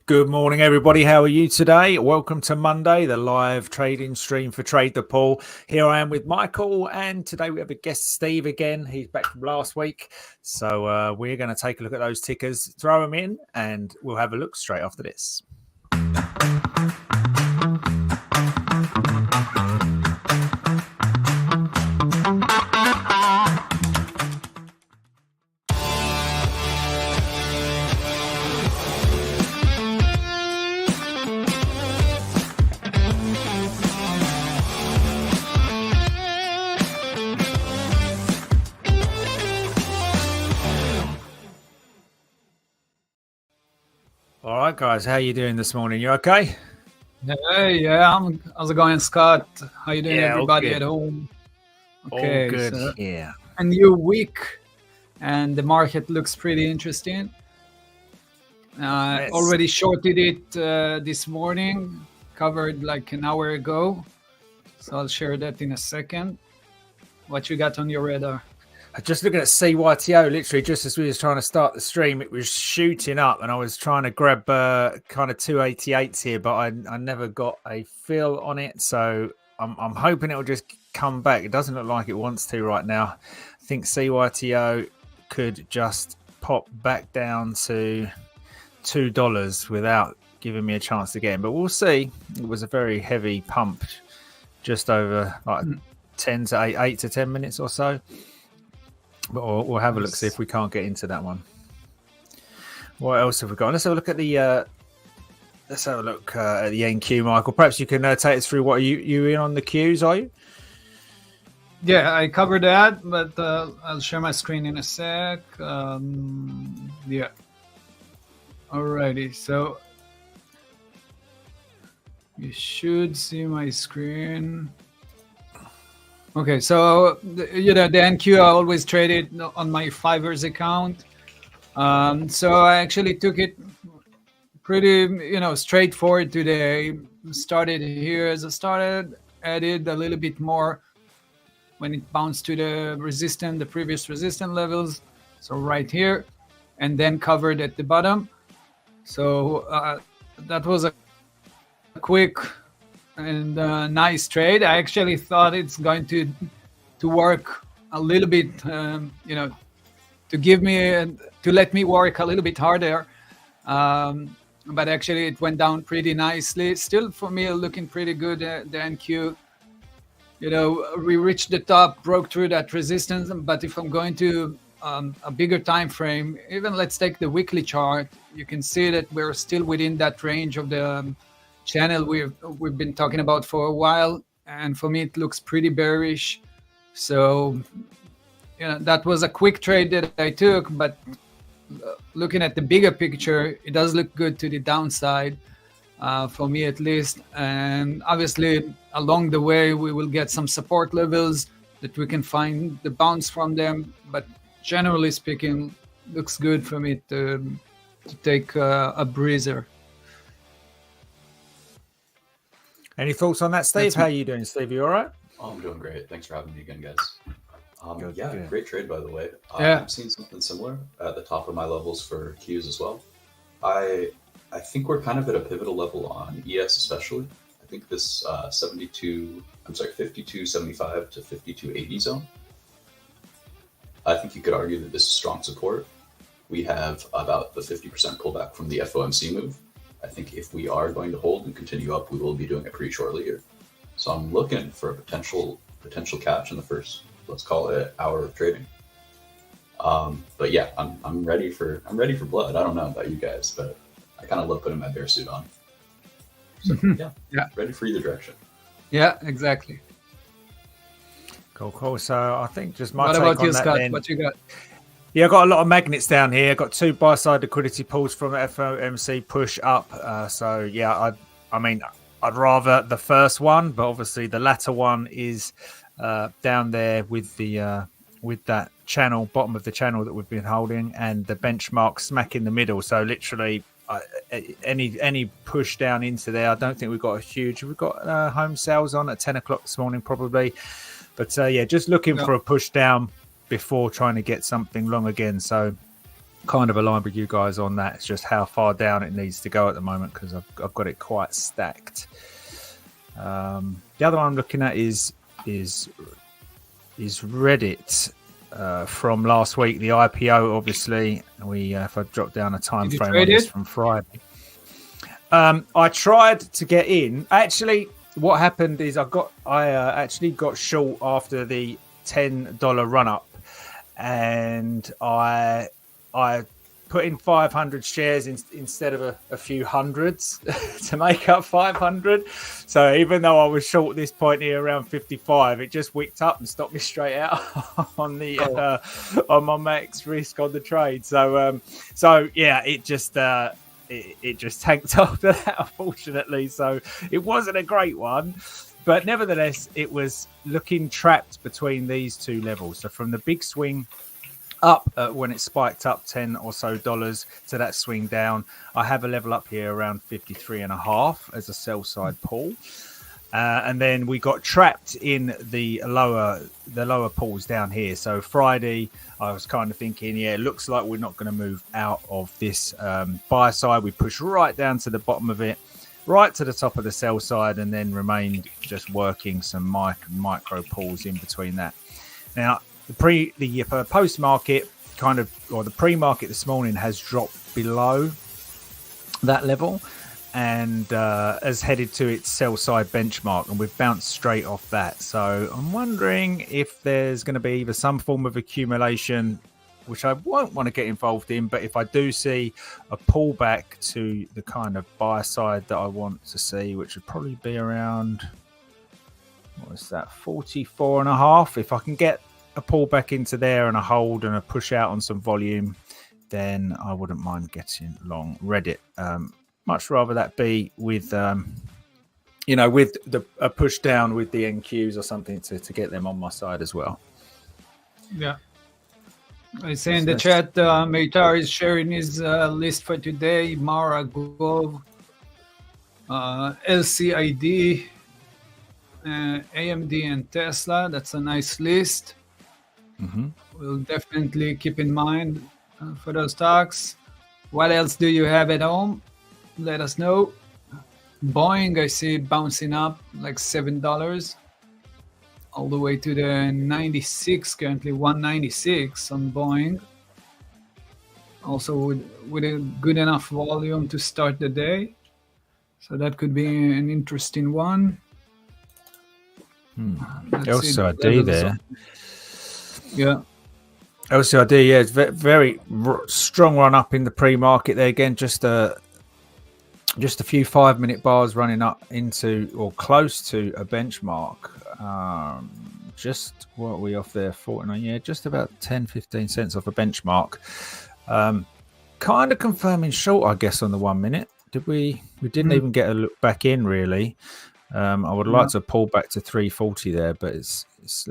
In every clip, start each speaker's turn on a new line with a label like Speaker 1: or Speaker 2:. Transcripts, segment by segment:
Speaker 1: Good morning, everybody. How are you today? Welcome to Monday, the live trading stream for Trade the Pool. Here I am with Michael, and today we have a guest, Steve, again. He's back from last week. So we're going to take a look at those tickers, throw them in, and we'll have a look straight after this. All right, guys, how are you doing this morning? You okay?
Speaker 2: Hey, how's it going, Scott? How you doing, everybody at home?
Speaker 1: Okay, all good. So yeah.
Speaker 2: A new week, and the market looks pretty interesting. Already shorted it this morning, covered like an hour ago. So I'll share that in a second. What you got on your radar?
Speaker 1: Just looking at CYTO, literally just as we was trying to start the stream, it was shooting up, and I was trying to grab kind of 288s here, but I never got a fill on it. So I'm hoping it'll just come back. It doesn't look like it wants to right now. I think CYTO could just pop back down to $2 without giving me a chance to get in, but we'll see. It was a very heavy pump, just over like 8 to 10 minutes or so. But we'll have a look, see if we can't get into that one. What else have we got? Let's have a look at the NQ, Michael. Perhaps you can take us through what you in on the Qs, are you?
Speaker 2: Yeah, I covered that, but I'll share my screen in a sec. Yeah. Alrighty, so you should see my screen. Okay, so the NQ I always traded on my Fivers account. So I actually took it pretty, straightforward today. Started here as I started, added a little bit more when it bounced to the previous resistance levels. So right here, and then covered at the bottom. So that was a quick and nice trade. I actually thought it's going to work a little bit, to let me work a little bit harder. But actually, it went down pretty nicely. Still, for me, looking pretty good. The NQ, we reached the top, broke through that resistance. But if I'm going to a bigger time frame, even let's take the weekly chart, you can see that we're still within that range of the channel we've been talking about for a while, and for me it looks pretty bearish. So that was a quick trade that I took, but looking at the bigger picture, it does look good to the downside, for me at least. And obviously along the way we will get some support levels that we can find the bounce from them, but generally speaking, looks good for me to take a breather.
Speaker 1: Any thoughts on that, Steve? How are you doing, Steve? You all right?
Speaker 3: Oh, I'm doing great. Thanks for having me again, guys.
Speaker 1: Good.
Speaker 3: Great trade, by the way.
Speaker 2: Yeah.
Speaker 3: I've seen something similar at the top of my levels for Qs as well. I think we're kind of at a pivotal level on ES especially. I think this 52.75 to 52.80 zone. I think you could argue that this is strong support. We have about the 50% pullback from the FOMC move. I think if we are going to hold and continue up, we will be doing it pretty shortly here. So I'm looking for a potential catch in the first, let's call it, hour of trading. But yeah, I'm ready for blood. I don't know about you guys, but I kind of love putting my bear suit on. So yeah, ready for either direction.
Speaker 2: Yeah, exactly.
Speaker 1: Cool. So I think just my
Speaker 2: what
Speaker 1: take
Speaker 2: about
Speaker 1: on
Speaker 2: you,
Speaker 1: that
Speaker 2: Scott?
Speaker 1: then.
Speaker 2: What you got?
Speaker 1: Yeah, I've got a lot of magnets down here. Got 2 buy-side liquidity pulls from FOMC push up. So yeah, I'd rather the first one, but obviously the latter one is down there with that channel, bottom of the channel that we've been holding, and the benchmark smack in the middle. So literally, any push down into there, I don't think we've got home sales on at 10 o'clock this morning probably. But just looking for a push down before trying to get something long again. So kind of aligned with you guys on that. It's just how far down it needs to go at the moment because I've got it quite stacked. The other one I'm looking at is Reddit from last week. The IPO, obviously. If I drop down a time frame on this from Friday. I tried to get in. Actually, what happened is I actually got short after the $10 run up, and I put in 500 shares instead of a few hundreds to make up 500. So even though I was short at this point here around 55, it just wicked up and stopped me straight out on the on my max risk on the trade. So yeah, it just tanked after that, unfortunately. So it wasn't a great one. But nevertheless, it was looking trapped between these two levels. So from the big swing up when it spiked up $10 or so to that swing down, I have a level up here around 53.5 as a sell side pull. And then we got trapped in the lower pulls down here. So Friday, I was kind of thinking, yeah, it looks like we're not going to move out of this buy side. We pushed right down to the bottom of it, right to the top of the sell side, and then remained just working some micro pulls in between that. Now, the post market the pre market this morning has dropped below that level and has headed to its sell side benchmark, and we've bounced straight off that. So I'm wondering if there's going to be either some form of accumulation, which I won't want to get involved in, but if I do see a pullback to the kind of buy side that I want to see, which would probably be around, what is that, 44.5. If I can get a pullback into there and a hold and a push out on some volume, then I wouldn't mind getting long Reddit. Much rather that be with, with a push down with the NQs or something to get them on my side as well.
Speaker 2: Yeah. I say in the chat, Meitar is sharing his list for today. Mara, Gov, LCID, AMD, and Tesla. That's a nice list.
Speaker 1: Mm-hmm.
Speaker 2: We'll definitely keep in mind for those stocks. What else do you have at home? Let us know. Boeing, I see bouncing up like $7 all the way to the 96, currently 196 on Boeing. Also with a good enough volume to start the day. So that could be an interesting one.
Speaker 1: LCID there.
Speaker 2: Yeah.
Speaker 1: LCID, yeah, it's very strong run up in the pre-market there. Again, just a few 5-minute bars running up into or close to a benchmark. Just what are we off there? 49, yeah, just about 10-15 cents off a benchmark. Kind of confirming short, I guess, on the 1 minute. We didn't even get a look back in, really. I would like to pull back to 340 there, but let's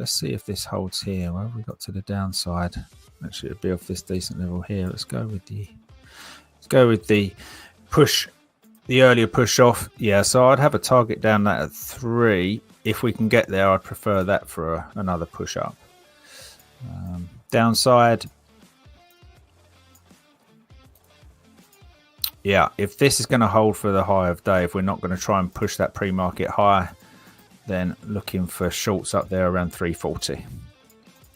Speaker 1: see if this holds here. Where have we got to the downside? Actually, it'll be off this decent level here. Let's go with the push, the earlier push off. Yeah, so I'd have a target down that at 3. If we can get there, I'd prefer that for another push up. Downside. Yeah, if this is going to hold for the high of day, if we're not going to try and push that pre-market high, then looking for shorts up there around 340.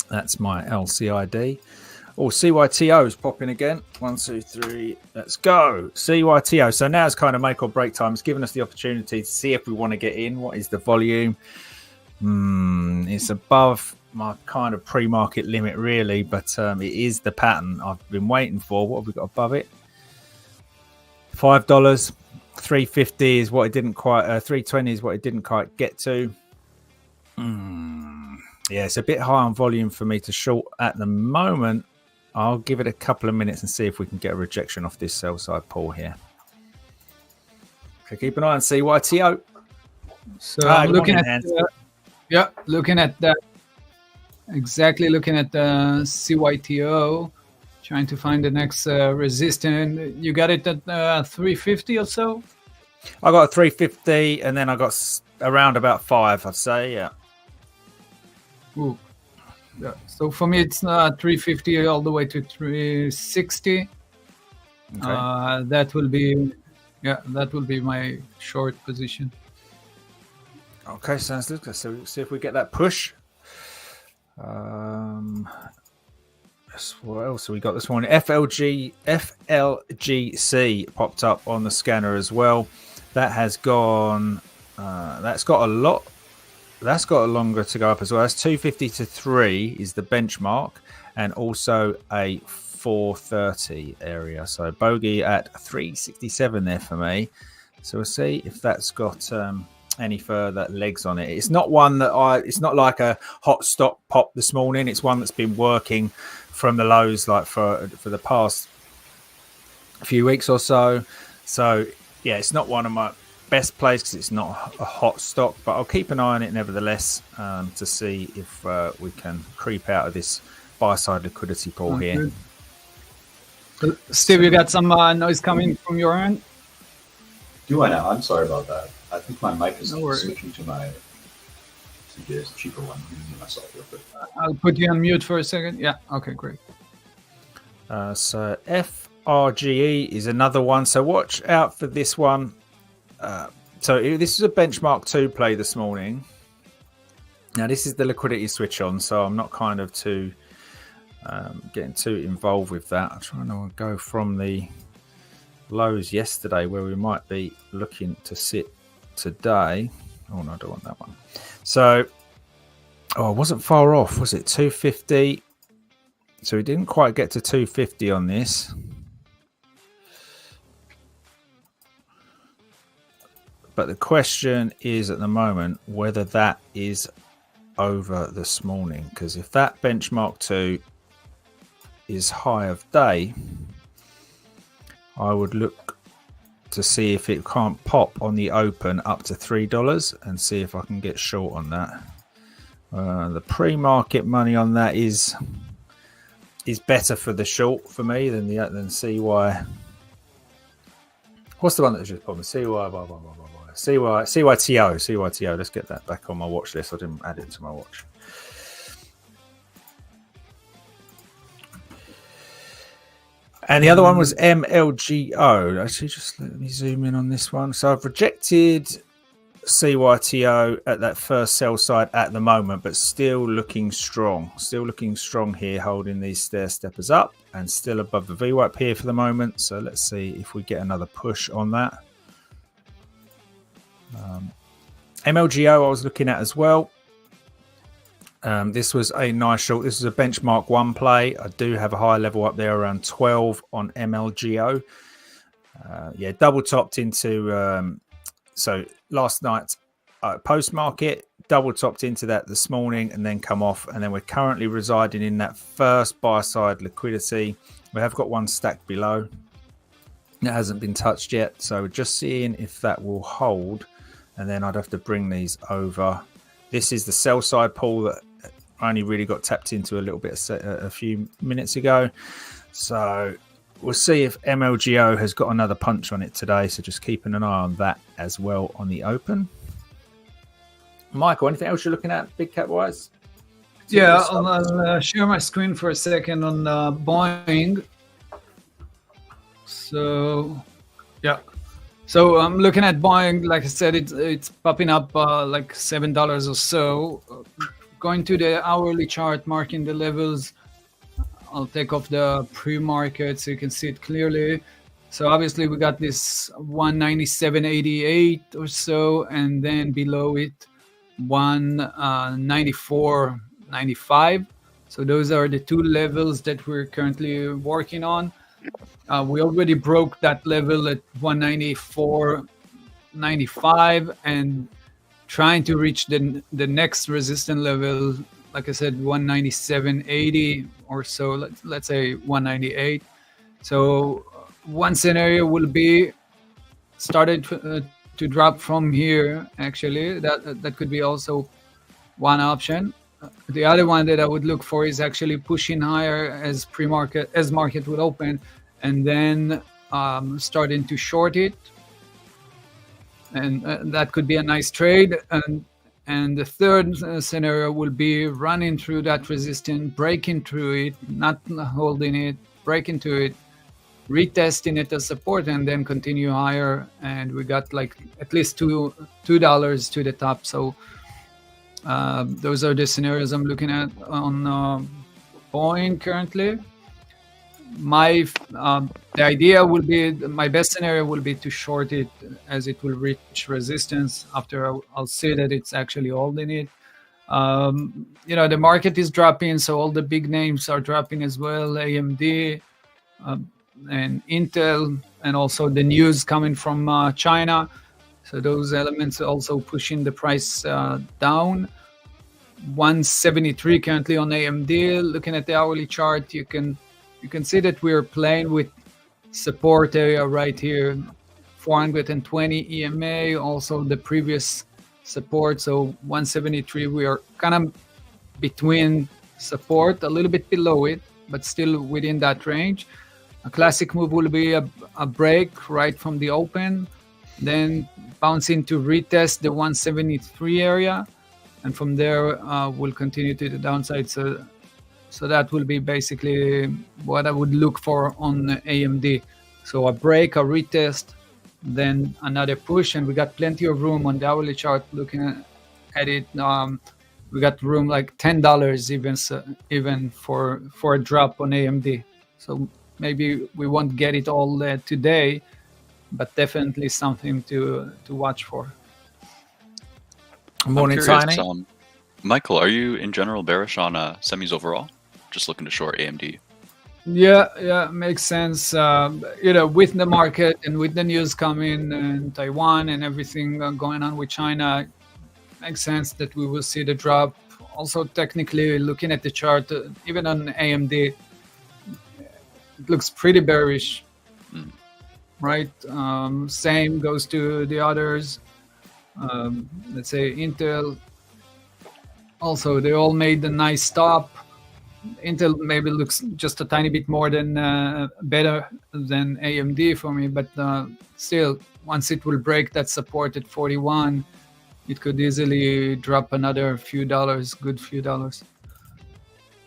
Speaker 1: That's my LCID. Oh, CYTO is popping again. 1, 2, 3. Let's go. CYTO. So now it's kind of make or break time. It's given us the opportunity to see if we want to get in. What is the volume? It's above my kind of pre-market limit, really, but it is the pattern I've been waiting for. What have we got above it? $5, 350 is what it didn't quite. 320 is what it didn't quite get to. Yeah, it's a bit high on volume for me to short at the moment. I'll give it a couple of minutes and see if we can get a rejection off this sell side pull here. Okay, keep an eye on CYTO.
Speaker 2: So I'm looking at looking at that. Exactly, looking at the CYTO. Trying to find the next resistance. You got it at 350 or so?
Speaker 1: I got a 350 and then I got around about 5, I'd say, yeah.
Speaker 2: Ooh. Yeah. So for me, it's 350 all the way to 360.
Speaker 1: Okay.
Speaker 2: That will be my short position.
Speaker 1: Okay, sounds good. Let's see if we get that push. What else have we got this morning? FLGC popped up on the scanner as well. That has gone. That's got a lot. That's got a longer to go up as well. That's 250 to 3 is the benchmark, and also a 430 area. So bogey at 367 there for me. So we'll see if that's got any further legs on it. It's not one that it's not like a hot stock pop this morning. It's one that's been working from the lows like for the past few weeks or so. So yeah, it's not one of my best plays because it's not a hot stock, but I'll keep an eye on it nevertheless to see if we can creep out of this buy side liquidity pool here.
Speaker 2: So, Steve, you got some noise coming from your end?
Speaker 3: Do I now? I'm sorry about that. I think my mic is
Speaker 2: No worries.
Speaker 3: switching to this cheaper one. I'm using myself real quick.
Speaker 2: I'll put you on mute for a second. Yeah. Okay, great.
Speaker 1: So FRGE is another one. So watch out for this one. So this is a benchmark 2 play this morning. Now this is the liquidity switch on, so I'm not kind of too getting too involved with that. I'm trying to go from the lows yesterday where we might be looking to sit today. Oh no, I don't want that one. So it wasn't far off, was it? 250. So we didn't quite get to 250 on this. But the question is at the moment whether that is over this morning, because if that benchmark 2 is high of day, I would look to see if it can't pop on the open up to $3 and see if I can get short on that. The pre-market money on that is better for the short for me than CY. What's the one that just popped? CYTO. Let's get that back on my watch list. I didn't add it to my watch. And the other one was MLGO. Actually, just let me zoom in on this one. So I've rejected CYTO at that first sell side at the moment, but still looking strong. Still looking strong here, holding these stair steppers up and still above the VWAP here for the moment. So let's see if we get another push on that. MLGO I was looking at as well. This was a nice short. This is a benchmark 1 play. I do have a high level up there around 12 on MLGO. Double topped into so last night post market, double topped into that this morning and then come off, and then we're currently residing in that first buy side liquidity. We have got one stack below. It hasn't been touched yet, so we're just seeing if that will hold, and then I'd have to bring these over. This is the sell side pool that I only really got tapped into a little bit a few minutes ago. So we'll see if MLGO has got another punch on it today. So just keeping an eye on that as well on the open. Michael, anything else you're looking at big cap wise?
Speaker 2: Yeah, I'll share my screen for a second on buying. So, yeah. So I'm looking at buying. Like I said, it's popping up like $7 or so. Going to the hourly chart, marking the levels. I'll take off the pre-market so you can see it clearly. So obviously we got this 197.88 or so, and then below it 194.95. So those are the two levels that we're currently working on. We already broke that level at 194.95 and trying to reach the next resistance level, like I said, 197.80 or so, let's say 198. So one scenario will be started to drop from here. Actually, that could be also one option. The other one that I would look for is actually pushing higher as market would open, and then starting to short it, and that could be a nice trade. And And the third scenario will be running through that resistance, breaking through it, not holding it, breaking through it, retesting it as support, and then continue higher. And we got like at least $2 to the top. So those are the scenarios I'm looking at on Boeing currently. The idea will be, my best scenario will be to short it as it will reach resistance. After I'll see that it's actually holding it. The market is dropping, so all the big names are dropping as well. AMD and Intel, and also the news coming from China. So those elements are also pushing the price down. 173 currently on AMD. Looking at the hourly chart, you can see that we're playing with support area right here, 420 EMA, also the previous support. So 173, we are kind of between support, a little bit below it, but still within that range. A classic move will be a break right from the open, then bouncing to retest the 173 area, and from there we'll continue to the downside. So that will be basically what I would look for on AMD. So a break, a retest, then another push, and we got plenty of room on the hourly chart. Looking at it, we got room like $10 even for a drop on AMD. So maybe we won't get it all today, but definitely something to watch for.
Speaker 1: Morning, Tiny.
Speaker 4: Michael, are you in general bearish on semis overall? Just looking to short AMD.
Speaker 2: Yeah, makes sense. With the market and with the news coming and Taiwan and everything going on with China, makes sense that we will see the drop. Also, technically, looking at the chart, even on AMD, it looks pretty bearish, right? Same goes to the others. Let's say Intel. Also, they all made a nice stop. Intel maybe looks just a tiny bit more than better than AMD for me, but still, once it will break that support at 41, it could easily drop another few dollars, good few dollars.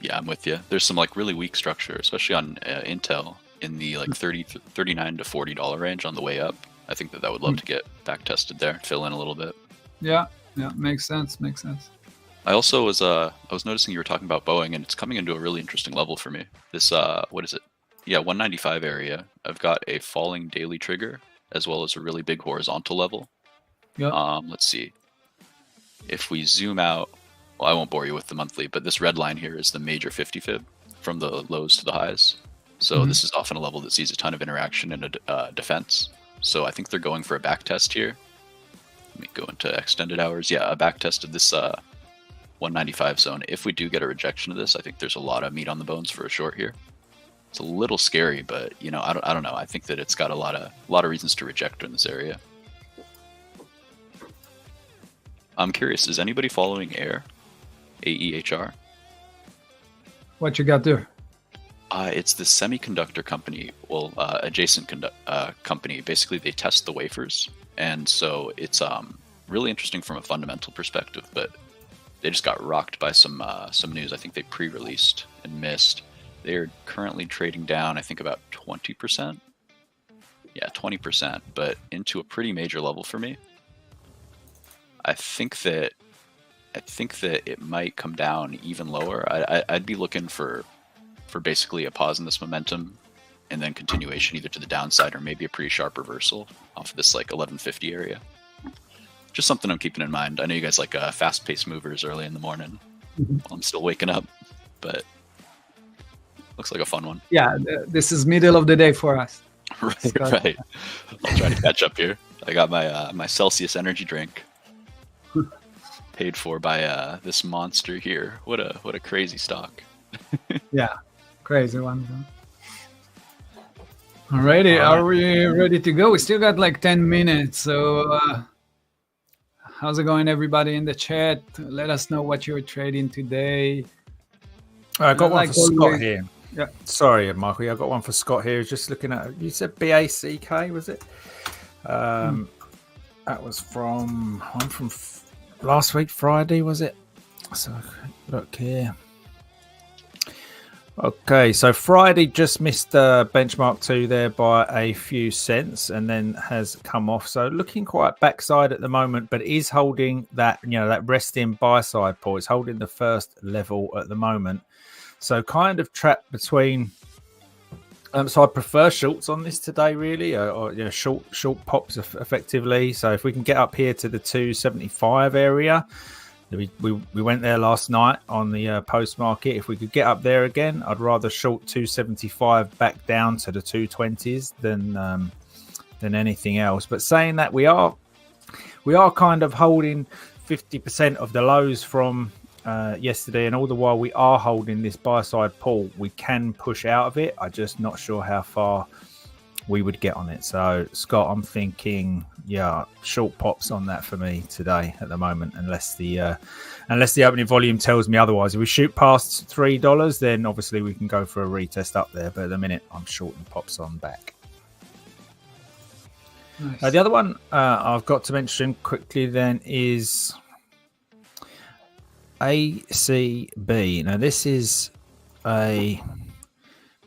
Speaker 4: Yeah, I'm with you. There's some like really weak structure, especially on Intel in the like $39 to $40 range on the way up. I think that would love to get back tested there, fill in a little bit.
Speaker 2: Yeah, makes sense.
Speaker 4: I also was noticing you were talking about Boeing, and it's coming into a really interesting level for me. This what is it? Yeah, 195 area. I've got a falling daily trigger as well as a really big horizontal level.
Speaker 2: Yeah.
Speaker 4: Let's see. If we zoom out, well, I won't bore you with the monthly, but this red line here is the major 50 fib from the lows to the highs. So this is often a level that sees a ton of interaction in a defense. So I think they're going for a back test here. Let me go into extended hours. Yeah, a back test of this 195 zone. If we do get a rejection of this, I think there's a lot of meat on the bones for a short here. It's a little scary, but I don't know. I think that it's got a lot of reasons to reject in this area. I'm curious, is anybody following AIR? AEHR?
Speaker 2: What you got there?
Speaker 4: It's the semiconductor company, adjacent company. Basically, they test the wafers, and so it's really interesting from a fundamental perspective. But they just got rocked by some news. I think they pre-released and missed. They're currently trading down, I think, about 20%. Yeah, 20%, but into a pretty major level for me. I think that it might come down even lower. I'd be looking for basically a pause in this momentum and then continuation either to the downside or maybe a pretty sharp reversal off of this like 1150 area. Just something I'm keeping in mind. I know you guys like fast-paced movers early in the morning. I'm still waking up, but looks like a fun one.
Speaker 2: Yeah, this is middle of the day for us.
Speaker 4: Right. I'll try to catch up here. I got my Celsius energy drink paid for by this monster here. What a crazy stock.
Speaker 2: Yeah, crazy one. Alrighty, are we ready to go? We still got like 10 minutes, so how's it going, everybody in the chat? Let us know what you're trading today.
Speaker 1: I got one for Scott here.
Speaker 2: Yeah.
Speaker 1: Sorry, Michael. I got one for Scott here. Just looking at, you said BACK, was it? That was from last week, Friday, was it? So look here. Okay, so Friday just missed benchmark 2 there by a few cents and then has come off. So looking quite backside at the moment, but is holding that, that resting buy side pull. It's holding the first level at the moment. So kind of trapped between. So I prefer shorts on this today, really, or short pops effectively. So if we can get up here to the 275 area. We went there last night on the post market. If we could get up there again, I'd rather short 275 back down to the 220s than anything else. But saying that, we are kind of holding 50% of the lows from yesterday, and all the while we are holding this buy side pull. We can push out of it. I'm just not sure how far we would get on it. So Scott, I'm thinking, short pops on that for me today at the moment, unless the opening volume tells me otherwise. If we shoot past $3, then obviously we can go for a retest up there. But at the minute, I'm shorting pops on back.
Speaker 2: Nice.
Speaker 1: The other one I've got to mention quickly then is ACB. Now this is a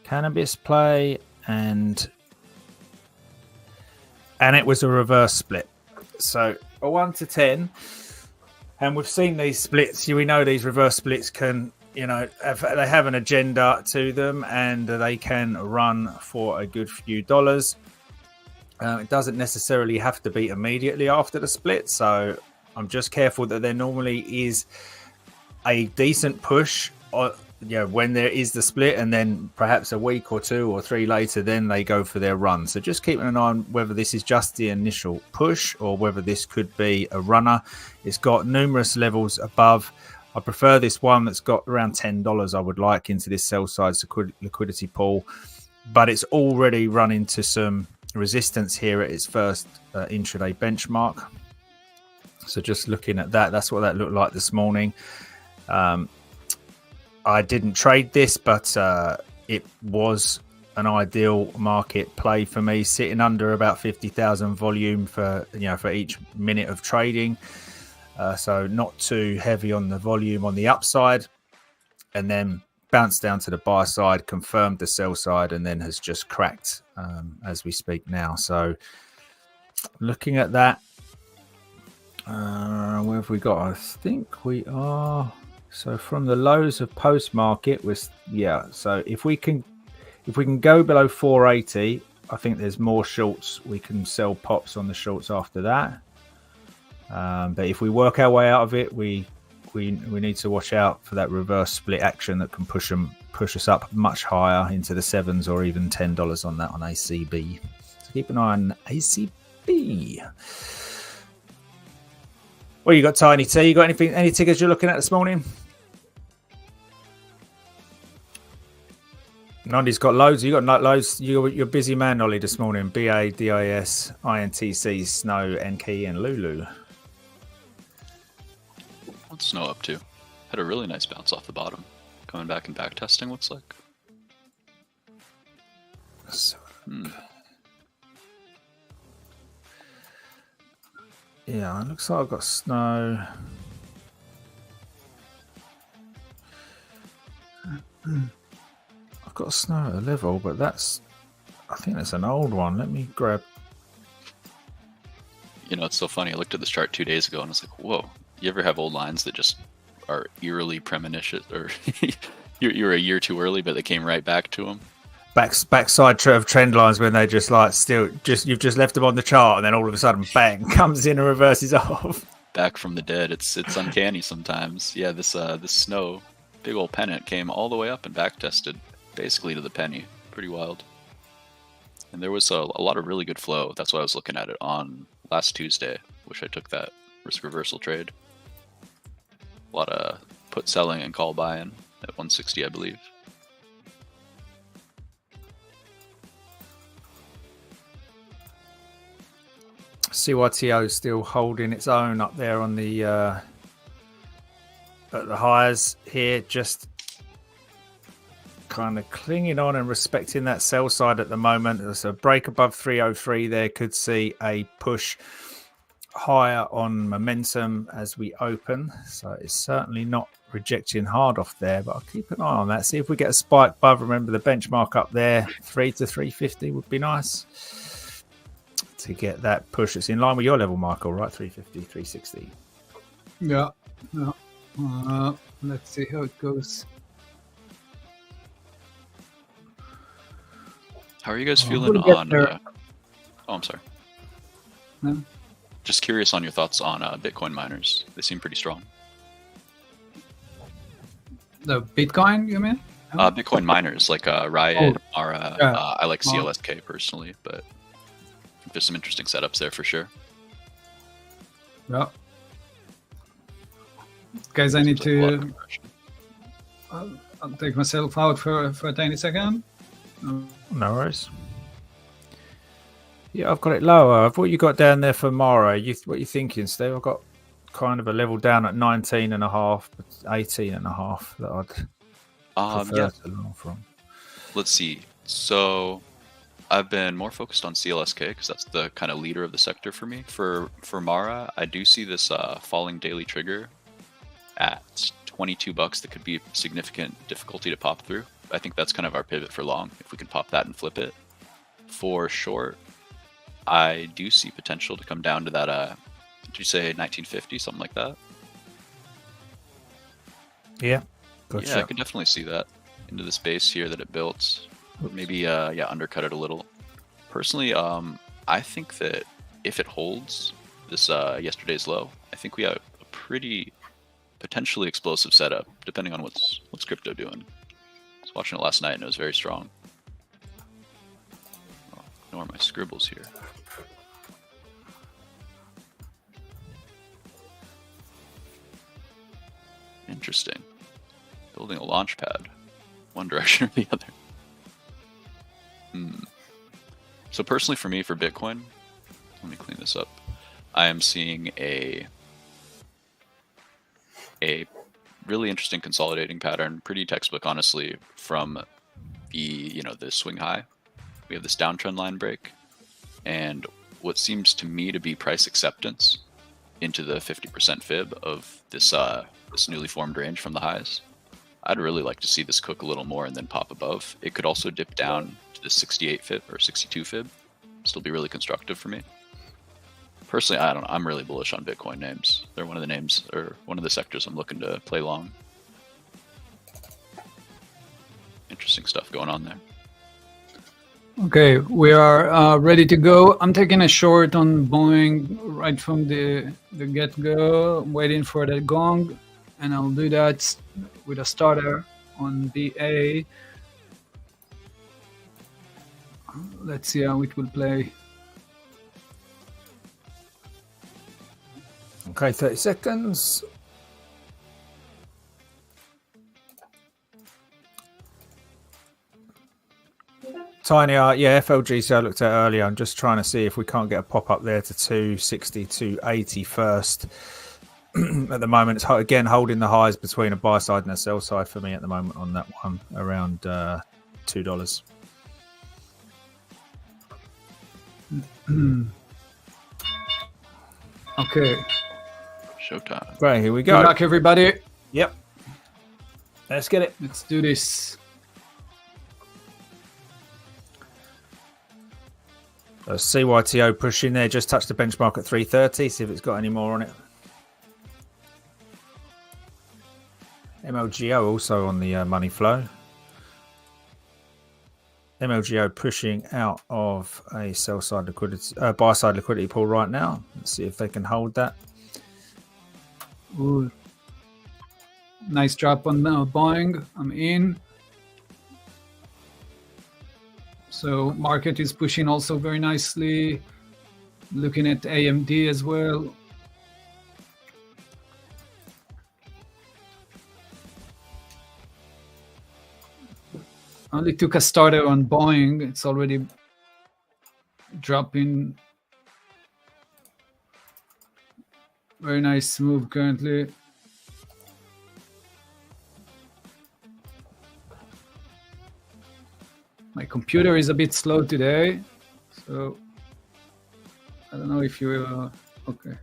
Speaker 1: cannabis play, and it was a reverse split. So a 1 to 10, and we've seen these splits. We know these reverse splits can, they have an agenda to them, and they can run for a good few dollars. It doesn't necessarily have to be immediately after the split. So I'm just careful that there normally is a decent push when there is the split, and then perhaps a week or 2 or 3 later, then they go for their run. So just keeping an eye on whether this is just the initial push or whether this could be a runner. It's got numerous levels above. I prefer this one that's got around $10 I would like into this sell side liquidity pool, but it's already run into some resistance here at its first intraday benchmark. So just looking at that, that's what that looked like this morning. I didn't trade this, but it was an ideal market play for me, sitting under about 50,000 volume for each minute of trading. So not too heavy on the volume on the upside, and then bounced down to the buy side, confirmed the sell side, and then has just cracked as we speak now. So looking at that, where have we got? I think we are. So from the lows of post market so if we can go below 480, I think there's more shorts. We can sell pops on the shorts after that. But if we work our way out of it, we need to watch out for that reverse split action that can push us up much higher into the 7s or even $10 on that on ACB. So keep an eye on ACB. Well, you got Tiny T. You got any tickets you're looking at this morning? Noddy's got loads. You got loads. You're a busy man, Nolly, this morning. BA, DIS, INTC, Snow, NK, and Lulu.
Speaker 4: What's Snow up to? Had a really nice bounce off the bottom. Coming back and back testing, looks like.
Speaker 1: Yeah, it looks like I've got Snow. I've got Snow at a level, but I think that's an old one. Let me grab.
Speaker 4: It's so funny. I looked at this chart 2 days ago and I was like, whoa. You ever have old lines that just are eerily premonition, or you're a year too early, but they came right back to them?
Speaker 1: Backside of trend lines when they just you've just left them on the chart, and then all of a sudden, bang, comes in and reverses off.
Speaker 4: Back from the dead. It's uncanny sometimes. Yeah, this Snow big old pennant came all the way up and back tested basically to the penny. Pretty wild. And there was a lot of really good flow. That's why I was looking at it on last Tuesday. Wish I took that risk reversal trade. A lot of put selling and call buying at 160, I believe.
Speaker 1: CYTO still holding its own up there on the at the highs here, just kind of clinging on and respecting that sell side at the moment. There's a break above 303 there, could see a push higher on momentum as we open, so it's certainly not rejecting hard off there, but I'll keep an eye on that, see if we get a spike above. Remember the benchmark up there, 3 to 350 would be nice to get that push. It's in line with your level, Michael, right? 350, 360.
Speaker 2: Yeah. Let's see how it goes.
Speaker 4: How are you guys feeling on? I'm sorry.
Speaker 2: No?
Speaker 4: Just curious on your thoughts on Bitcoin miners. They seem pretty strong.
Speaker 2: The Bitcoin, you mean?
Speaker 4: Bitcoin miners like Riot or I like
Speaker 2: Oh.
Speaker 4: CLSK personally, but there's some interesting setups there for sure.
Speaker 2: Yeah. Guys, I need
Speaker 4: Seems like a lot of
Speaker 2: to.
Speaker 4: compression.
Speaker 2: I'll take myself out for a tiny second.
Speaker 1: No worries. Yeah, I've got it lower. What you got down there for Mara? What you thinking, Steve? I've got kind of a level down at 19 and a half, but 18 and a half that I'd prefer to long from.
Speaker 4: Let's see. So I've been more focused on CLSK because that's the kind of leader of the sector for me. For Mara, I do see this falling daily trigger at $22 that could be significant difficulty to pop through. I think that's kind of our pivot for long. If we can pop that and flip it. For short, I do see potential to come down to that, did you say 1950, something like that?
Speaker 1: Yeah, gotcha.
Speaker 4: Yeah, I could definitely see that into this base here that it built. Maybe, undercut it a little. Personally, I think that if it holds this yesterday's low, I think we have a pretty potentially explosive setup, depending on what's crypto doing. I was watching it last night and it was very strong. Oh, ignore my scribbles here. Interesting. Building a launch pad. One direction or the other. So personally for me, for Bitcoin, let me clean this up. I am seeing a really interesting consolidating pattern, pretty textbook, honestly, from the swing high. We have this downtrend line break, and what seems to me to be price acceptance into the 50% fib of this this newly formed range from the highs. I'd really like to see this cook a little more and then pop above. It could also dip down to the 68 fib or 62 fib. Still be really constructive for me. Personally, I don't know. I'm really bullish on Bitcoin names. They're one of the names or one of the sectors I'm looking to play long. Interesting stuff going on there.
Speaker 2: Okay, we are ready to go. I'm taking a short on Boeing right from the get-go, waiting for the gong, and I'll do that with a starter on BA. Let's see how it will play.
Speaker 1: Okay, 30 seconds. Tiny art, yeah, FLGC I looked at earlier. I'm just trying to see if we can't get a pop up there to 260, 280 first. At the moment, it's again holding the highs between a buy side and a sell side for me at the moment on that one, around $2.
Speaker 2: Okay.
Speaker 4: Showtime.
Speaker 1: Right, here we
Speaker 2: Good
Speaker 1: go.
Speaker 2: luck, everybody.
Speaker 1: Yep. Let's get it.
Speaker 2: Let's do this.
Speaker 1: CYTO pushing there, just touched the benchmark at 330. See if it's got any more on it. MLGO also on the money flow. MLGO pushing out of a sell side liquidity, buy side liquidity pool right now. Let's see if they can hold that.
Speaker 2: Ooh. Nice drop on Boeing. I'm in. So market is pushing also very nicely. Looking at AMD as well. Only took a starter on Boeing. It's already dropping. Very nice move currently. My computer is a bit slow today, so I don't know if you Okay.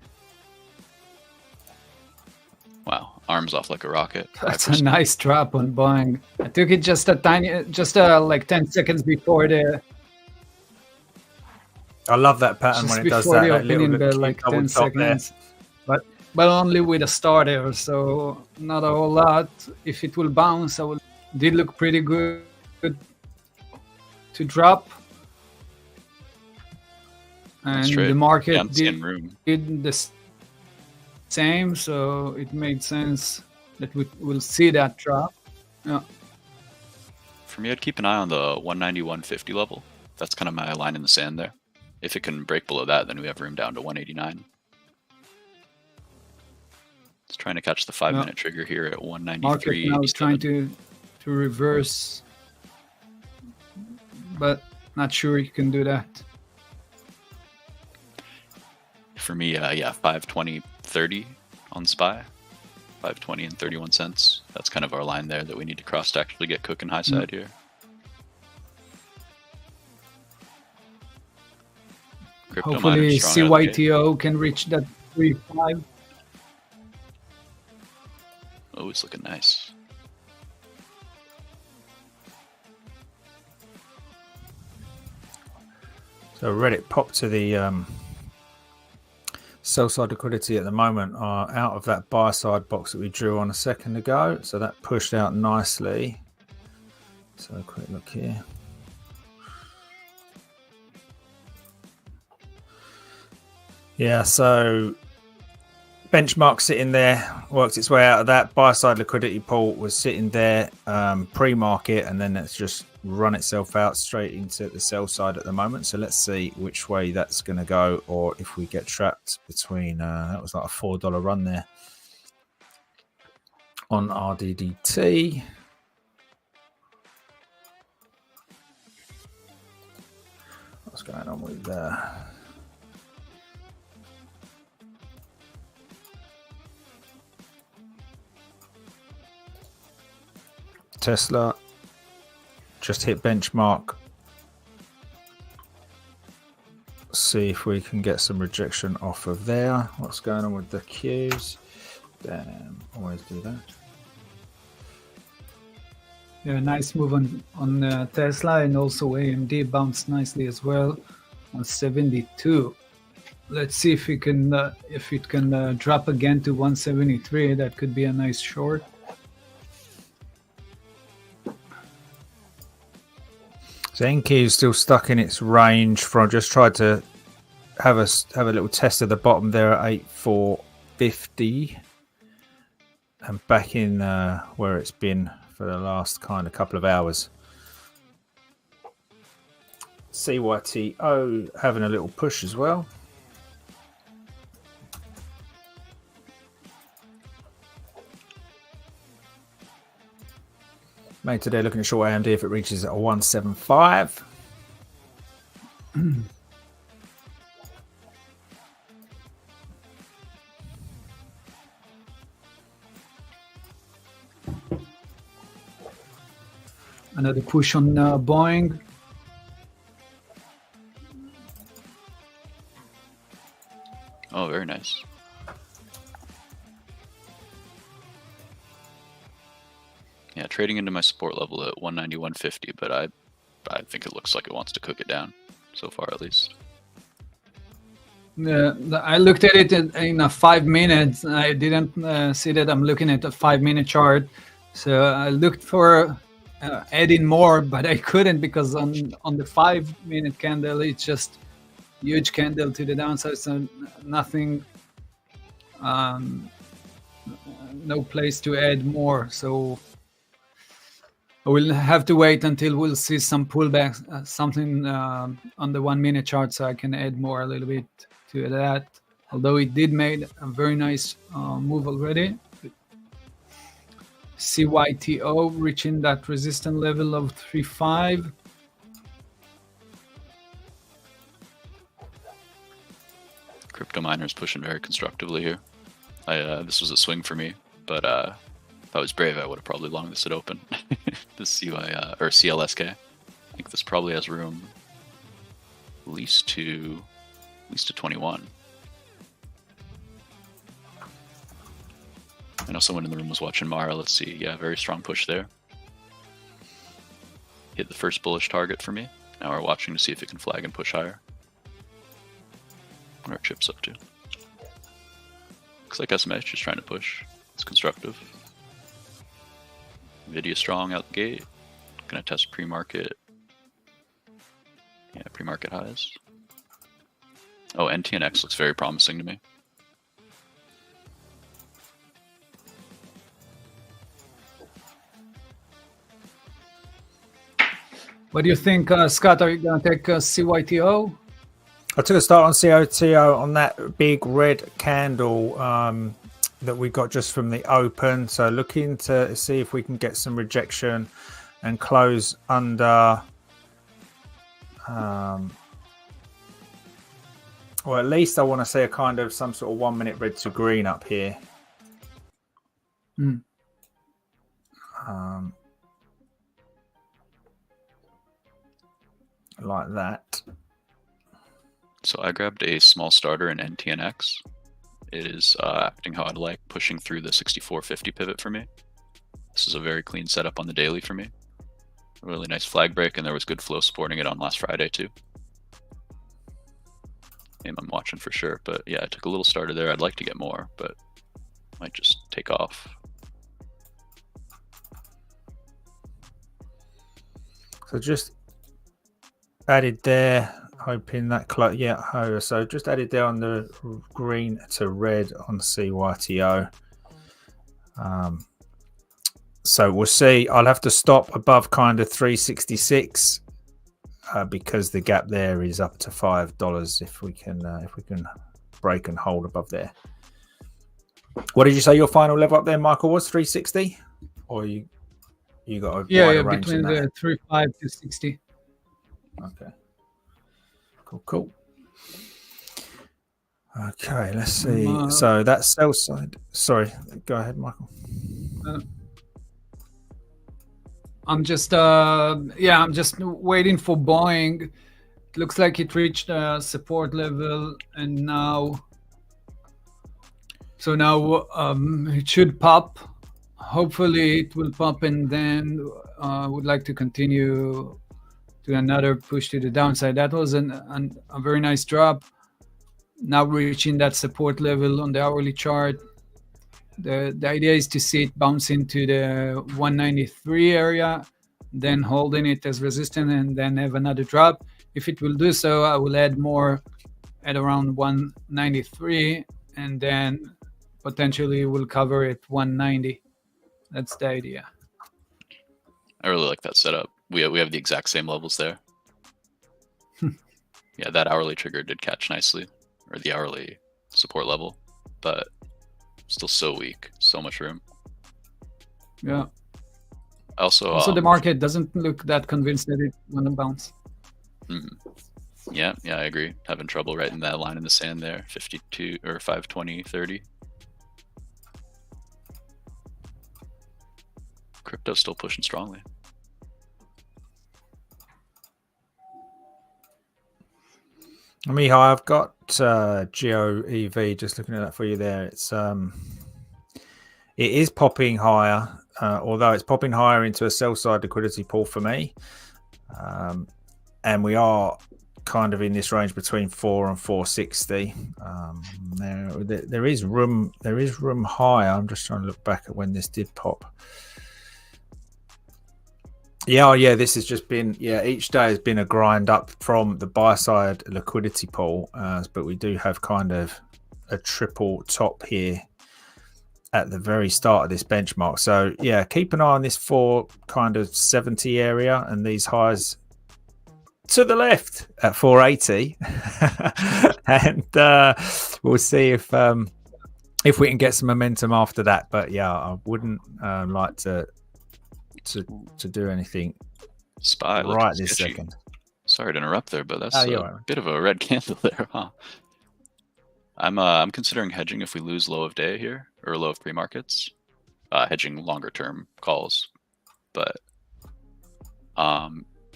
Speaker 4: Wow, arms off like a rocket.
Speaker 2: That's
Speaker 4: 5%.
Speaker 2: a nice drop on buying. I took it just like 10 seconds before
Speaker 1: I love that pattern when it does that.
Speaker 2: the
Speaker 1: That little
Speaker 2: opening bell,
Speaker 1: cute
Speaker 2: like
Speaker 1: double
Speaker 2: 10
Speaker 1: top there.
Speaker 2: seconds. But only with a starter, so not a whole lot. If it will bounce, did look pretty good to drop. And
Speaker 4: trade.
Speaker 2: the market
Speaker 4: Yeah, I'm seeing room.
Speaker 2: did the same, so it made sense that we will see that drop. Yeah.
Speaker 4: For me, I'd keep an eye on the 190, 150 level. That's kind of my line in the sand there. If it can break below that, then we have room down to 189. It's trying to catch the 5-minute trigger here at 193.
Speaker 2: Market now is trying to reverse, but not sure you can do that.
Speaker 4: For me, yeah, 520.30 on SPY. 520 and 31 cents. That's kind of our line there that we need to cross to actually get cooking high side here. Crypto
Speaker 2: Hopefully
Speaker 4: miners strong out the gate.
Speaker 2: CYTO can reach that 3.5.
Speaker 4: Oh, it's looking nice.
Speaker 1: So Reddit popped to the sell side liquidity at the moment are out of that buy side box that we drew on a second ago. So that pushed out nicely. So a quick look here. Yeah, so benchmark sitting there, worked its way out of that. Buy side liquidity pool was sitting there pre-market, and then it's just run itself out straight into the sell side at the moment. So let's see which way that's going to go, or if we get trapped between that was like a $4 run there on RDDT. What's going on with Tesla? Just hit benchmark. See if we can get some rejection off of there. What's going on with the Qs? Damn, always do that.
Speaker 2: Yeah, nice move on Tesla, and also AMD bounced nicely as well on 72. Let's see if it can drop again to 173. That could be a nice short.
Speaker 1: So NQ is still stuck in its range from just tried to have a little test at the bottom there at 8450 and back in where it's been for the last kind of couple of hours. CYTO having a little push as well. Made today looking at short AMD if it reaches a 175.
Speaker 2: Another push on Boeing.
Speaker 4: Oh, very nice. Yeah, trading into my support level at 190, 150, but I think it looks like it wants to cook it down, so far at least.
Speaker 2: I looked at it in a 5 minutes. I didn't see that I'm looking at a 5-minute chart. So I looked for adding more, but I couldn't because on the 5-minute candle, it's just huge candle to the downside. So nothing, no place to add more. So I will have to wait until we'll see some pullback, something on the 1-minute chart, so I can add more a little bit to that. Although it did made a very nice move already. CYTO reaching that resistance level of 3.5.
Speaker 4: Crypto miners pushing very constructively here. This was a swing for me, but if I was brave, I would have probably longed this at open. The CY or CLSK. I think this probably has room at least to 21. know someone in the room was watching Mara. Let's see. Yeah, very strong push there. Hit the first bullish target for me. Now we're watching to see if it can flag and push higher. What are chips up to? Looks like SMH just trying to push. It's constructive. Nvidia strong out the gate. Gonna test pre-market. Yeah, pre-market highs. Oh, NTNX looks very promising to me.
Speaker 2: What do you think, Scott? Are you going to take CYTO?
Speaker 1: I took a start on COTO on that big red candle that we got just from the open. So looking to see if we can get some rejection and close under, well, at least I want to see a kind of some sort of 1 minute red to green up here. Like that.
Speaker 4: So I grabbed a small starter in NTNX. It is acting how I'd like, pushing through the 6450 pivot for me. This is a very clean setup on the daily for me. A really nice flag break, and there was good flow supporting it on last Friday too. Name I'm watching for sure, but yeah, I took a little starter there. I'd like to get more, but might just take off.
Speaker 1: So just added there, hoping that so just added there on the green to red on CYTO. So we'll see. I'll have to stop above kind of 366 because the gap there is up to $5 if we can break and hold above there. What did you say your final level up there, Michael, was 360? Or you got a wider range
Speaker 2: between
Speaker 1: than that?
Speaker 2: the 35 to 60.
Speaker 1: Okay. Cool. Okay, let's see. So that's sell side. Sorry, go ahead, Michael.
Speaker 2: I'm just waiting for Boeing. It looks like it reached support level, and now it should pop. Hopefully it will pop, and then would like to continue to another push to the downside. That was a very nice drop. Now reaching that support level on the hourly chart. The idea is to see it bounce into the 193 area, then holding it as resistance, and then have another drop. If it will do so, I will add more at around 193, and then potentially will cover it 190. That's the idea.
Speaker 4: I really like that setup. We have the exact same levels there. Yeah, that hourly trigger did catch nicely, or the hourly support level, but still so weak. So much room.
Speaker 2: Yeah.
Speaker 4: Also
Speaker 2: the market doesn't look that convinced that it want to bounce.
Speaker 4: Yeah, I agree. Having trouble writing that line in the sand there. 52 or 520.30. Crypto's still pushing strongly.
Speaker 1: Mihai, I've got GeoEV, just looking at that for you there. It is popping higher, although it's popping higher into a sell side liquidity pool for me. And we are kind of in this range between 4 and 460. There is room higher. I'm just trying to look back at when this did pop. Yeah, this has just been, each day has been a grind up from the buy side liquidity pool, but we do have kind of a triple top here at the very start of this benchmark. So yeah, keep an eye on this 470 area and these highs to the left at 480, and we'll see if we can get some momentum after that. But yeah, I wouldn't like to do anything
Speaker 4: SPY
Speaker 1: right this
Speaker 4: sketchy.
Speaker 1: second.
Speaker 4: Sorry to interrupt there, but that's a bit of a red candle there, huh? I'm considering hedging if we lose low of day here, or low of pre-markets. Hedging longer term calls, but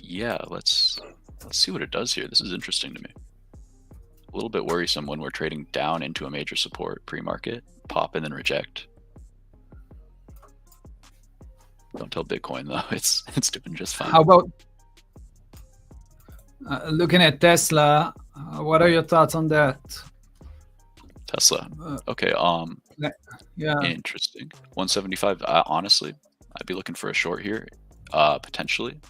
Speaker 4: yeah, let's see what it does here. This is interesting to me. A little bit worrisome when we're trading down into a major support pre-market, pop and then reject. Don't tell Bitcoin though. It's doing just fine.
Speaker 2: How about looking at Tesla? What are your thoughts on that?
Speaker 4: Tesla. Okay.
Speaker 2: Yeah.
Speaker 4: Interesting. 175. Honestly, I'd be looking for a short here. Potentially,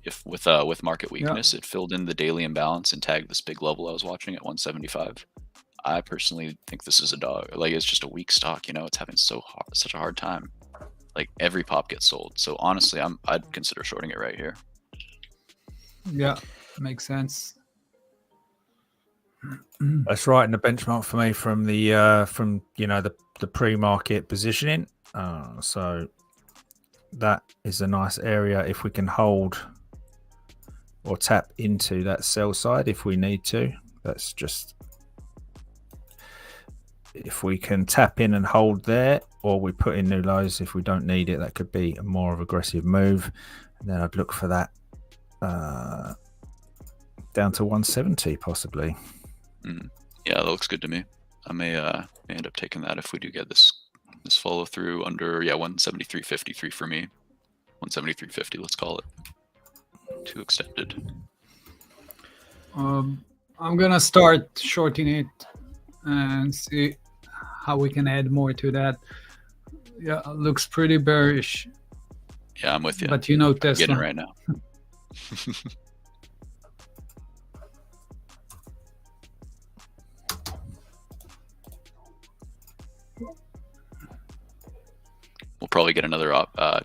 Speaker 4: if with market weakness, it filled in the daily imbalance and tagged this big level I was watching at 175. I personally think this is a dog. Like, it's just a weak stock. It's having such a hard time. Like, every pop gets sold. So honestly, I'd consider shorting it right here.
Speaker 2: Yeah, makes sense.
Speaker 1: That's right in the benchmark for me from the the pre-market positioning. So that is a nice area if we can hold or tap into that sell side if we need to. That's just if we can tap in and hold there, or we put in new lows if we don't need it. That could be a more of aggressive move, and then I'd look for that down to 170 possibly.
Speaker 4: Yeah, that looks good to me. I may end up taking that if we do get this follow through under 173.53 for me. 173.50, let's call it. Too extended.
Speaker 2: I'm gonna start shorting it and see how we can add more to that. Yeah, it looks pretty bearish.
Speaker 4: Yeah, I'm with you.
Speaker 2: But Tesla.
Speaker 4: I'm getting it right now. We'll probably get another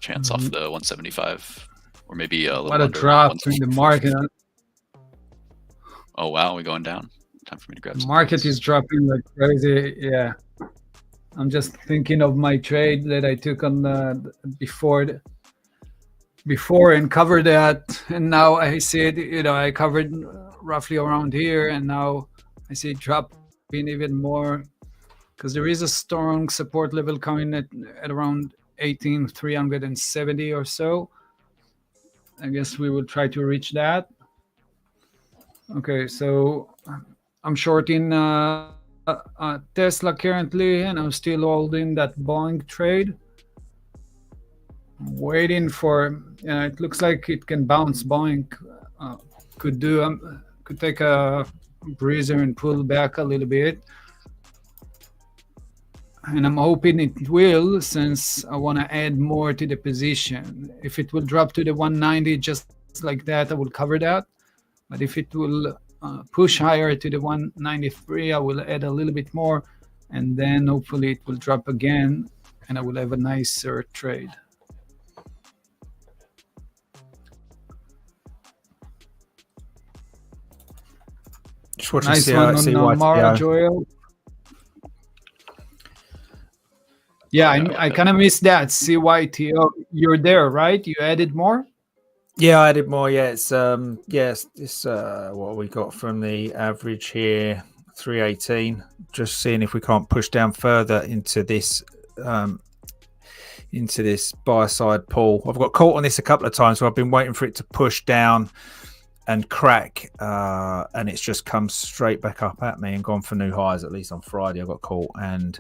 Speaker 4: chance off the 175, or maybe a little.
Speaker 2: What a drop in the market!
Speaker 4: Oh wow, we're going down. Time for me to grab.
Speaker 2: The market is dropping like crazy. Yeah, I'm just thinking of my trade that I took on the before and covered that, and now I see it. I covered roughly around here, and now I see it dropping even more because there is a strong support level coming at around 18,370 or so. I guess we will try to reach that. Okay, so I'm shorting Tesla currently, and I'm still holding that Boeing trade. I'm waiting for. It looks like it can bounce. Boeing could take a breather and pull back a little bit. And I'm hoping it will, since I want to add more to the position. If it will drop to the 190 just like that, I will cover that. But if it will push higher to the 193, I will add a little bit more. And then hopefully it will drop again, and I will have a nicer trade.
Speaker 1: Just watch
Speaker 2: nice one on Mara Joel. Yeah, I kind of missed that. CYTO, you're there, right? You added more?
Speaker 1: Yeah, I added more. Yeah, it's it's what we got from the average here, 318. Just seeing if we can't push down further into this buy side pull. I've got caught on this a couple of times, so I've been waiting for it to push down and crack, and it's just come straight back up at me and gone for new highs. At least on Friday, I got caught, and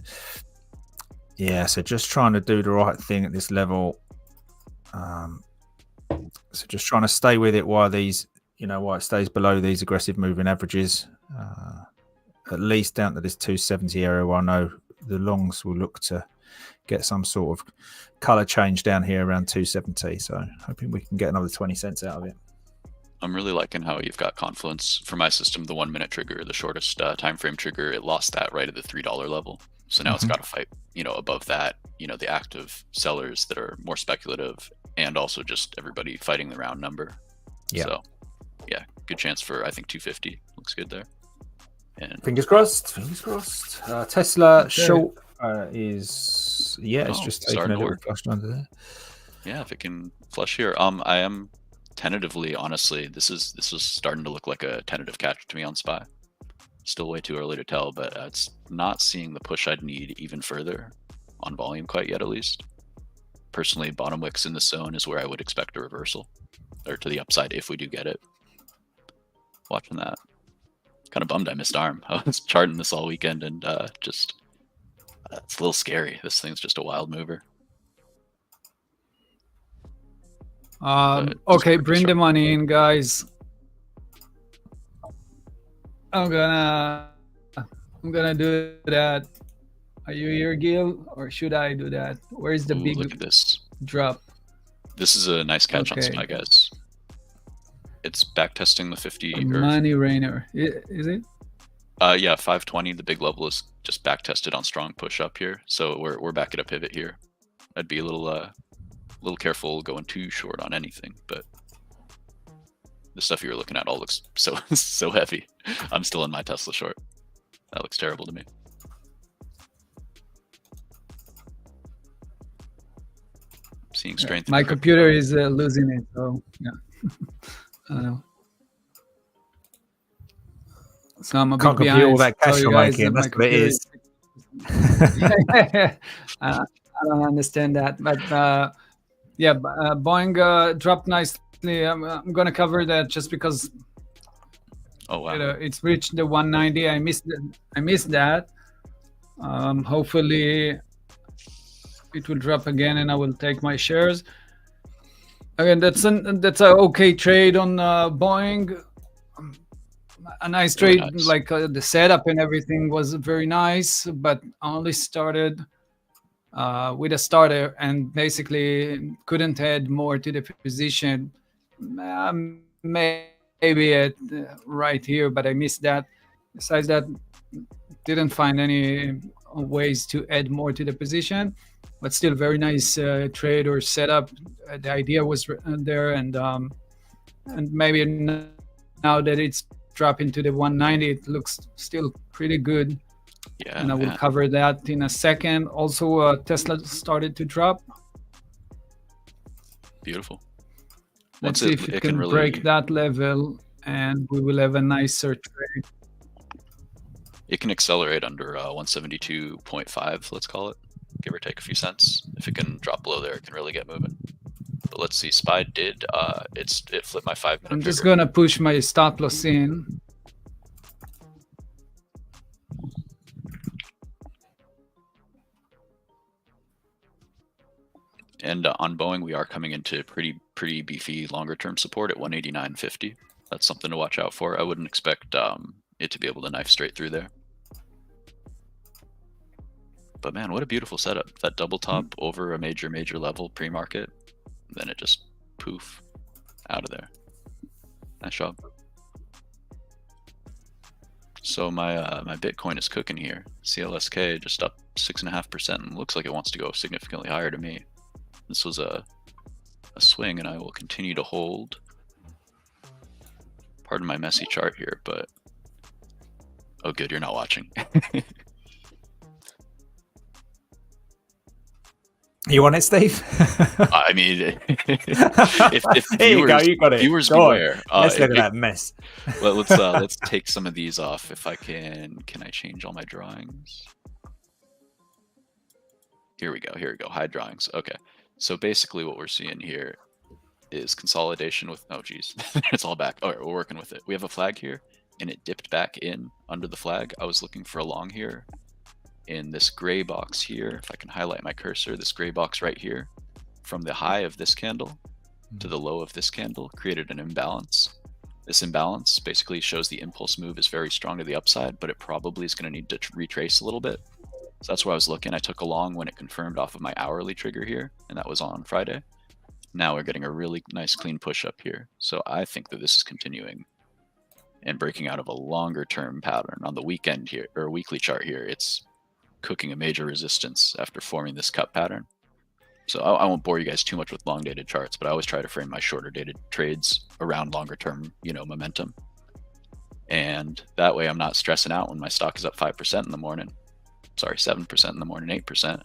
Speaker 1: yeah, so just trying to do the right thing at this level. So just trying to stay with it while these, while it stays below these aggressive moving averages, at least down to this 270 area where I know the longs will look to get some sort of color change down here around 270. So hoping we can get another 20 cents out of it.
Speaker 4: I'm really liking how you've got confluence. For my system, the 1 minute trigger, the shortest time frame trigger, it lost that right at the $3 level. So now it's got to fight, above that, the active sellers that are more speculative, and also just everybody fighting the round number. Yeah. So, yeah, good chance for, I think, 250. Looks good there. And
Speaker 1: fingers crossed. Tesla short is, it's just taking a little flush under there.
Speaker 4: Yeah, if it can flush here. I am tentatively, honestly, this is starting to look like a tentative catch to me on SPY. Still way too early to tell, but it's not seeing the push I'd need even further on volume quite yet, at least. Personally, bottom wicks in the zone is where I would expect a reversal, or to the upside if we do get it. Watching that. Kind of bummed I missed ARM. I was charting this all weekend, and it's a little scary. This thing's just a wild mover.
Speaker 2: Okay, bring the money in, guys. I'm gonna do that. Are you here, Gil, or should I do that? Where's the big
Speaker 4: look at this
Speaker 2: drop?
Speaker 4: This is a nice catch on SPY, guys. It's back testing the 50
Speaker 2: money rainer. Is it?
Speaker 4: Yeah, 520. The big level is just back tested on strong push up here, so we're back at a pivot here. I'd be a little careful going too short on anything, but the stuff you were looking at all looks so heavy. I'm still in my Tesla short. That looks terrible to me. Seeing strength.
Speaker 2: My computer is losing it, so yeah. I don't know. So I'm a bit behind.
Speaker 1: All that cash you're making. That's what it is.
Speaker 2: I don't understand that, but yeah, Boeing dropped nicely. I'm gonna cover that just because.
Speaker 4: Oh wow!
Speaker 2: It's reached the 190. I missed that. Hopefully, it will drop again, and I will take my shares. Again, that's an okay trade on Boeing. A nice trade, nice. Like the setup and everything was very nice, but only started with a starter and basically couldn't add more to the position. Maybe at right here, but I missed that. Besides that, didn't find any ways to add more to the position, but still very nice trade or setup. The idea was there, and maybe now that it's dropping to the 190, it looks still pretty good.
Speaker 4: Yeah,
Speaker 2: and I will cover that in a second. Also, Tesla started to drop.
Speaker 4: Beautiful.
Speaker 2: Let's see if it can really break that level, and we will have a nicer trade.
Speaker 4: It can accelerate under 172.5, let's call it, give or take a few cents. If it can drop below there, it can really get moving. But let's see, SPY did, it flipped my 5-minute
Speaker 2: I'm just going to push my stop loss in.
Speaker 4: And on Boeing, we are coming into pretty beefy longer-term support at 189.50. That's something to watch out for. I wouldn't expect it to be able to knife straight through there. But man, what a beautiful setup. That double top over a major level pre-market. Then it just poof out of there. Nice job. So my Bitcoin is cooking here. CLSK just up 6.5% and looks like it wants to go significantly higher to me. This was a swing, and I will continue to hold. Pardon my messy chart here, but oh good, you're not watching.
Speaker 1: You want it, Steve?
Speaker 4: I mean, if
Speaker 1: here you go, you got it.
Speaker 4: Viewers beware.
Speaker 1: Let's look at that mess.
Speaker 4: Well, let's take some of these off. If I can I change all my drawings? Here we go. Hide drawings. Okay. So basically, what we're seeing here is consolidation with. Oh, geez, it's all back. All right, we're working with it. We have a flag here, and it dipped back in under the flag. I was looking for a long here. In this gray box here, if I can highlight my cursor, this gray box right here, from the high of this candle to the low of this candle, created an imbalance. This imbalance basically shows the impulse move is very strong to the upside, but it probably is going to need to retrace a little bit. So that's where I was looking. I took a long when it confirmed off of my hourly trigger here, and that was on Friday. Now we're getting a really nice clean push up here. So I think that this is continuing and breaking out of a longer term pattern. On the weekend here, or weekly chart here, it's cooking a major resistance after forming this cut pattern. So I won't bore you guys too much with long dated charts, but I always try to frame my shorter dated trades around longer term, momentum. And that way I'm not stressing out when my stock is up 5% in the morning. Sorry, 7% in the morning, 8%,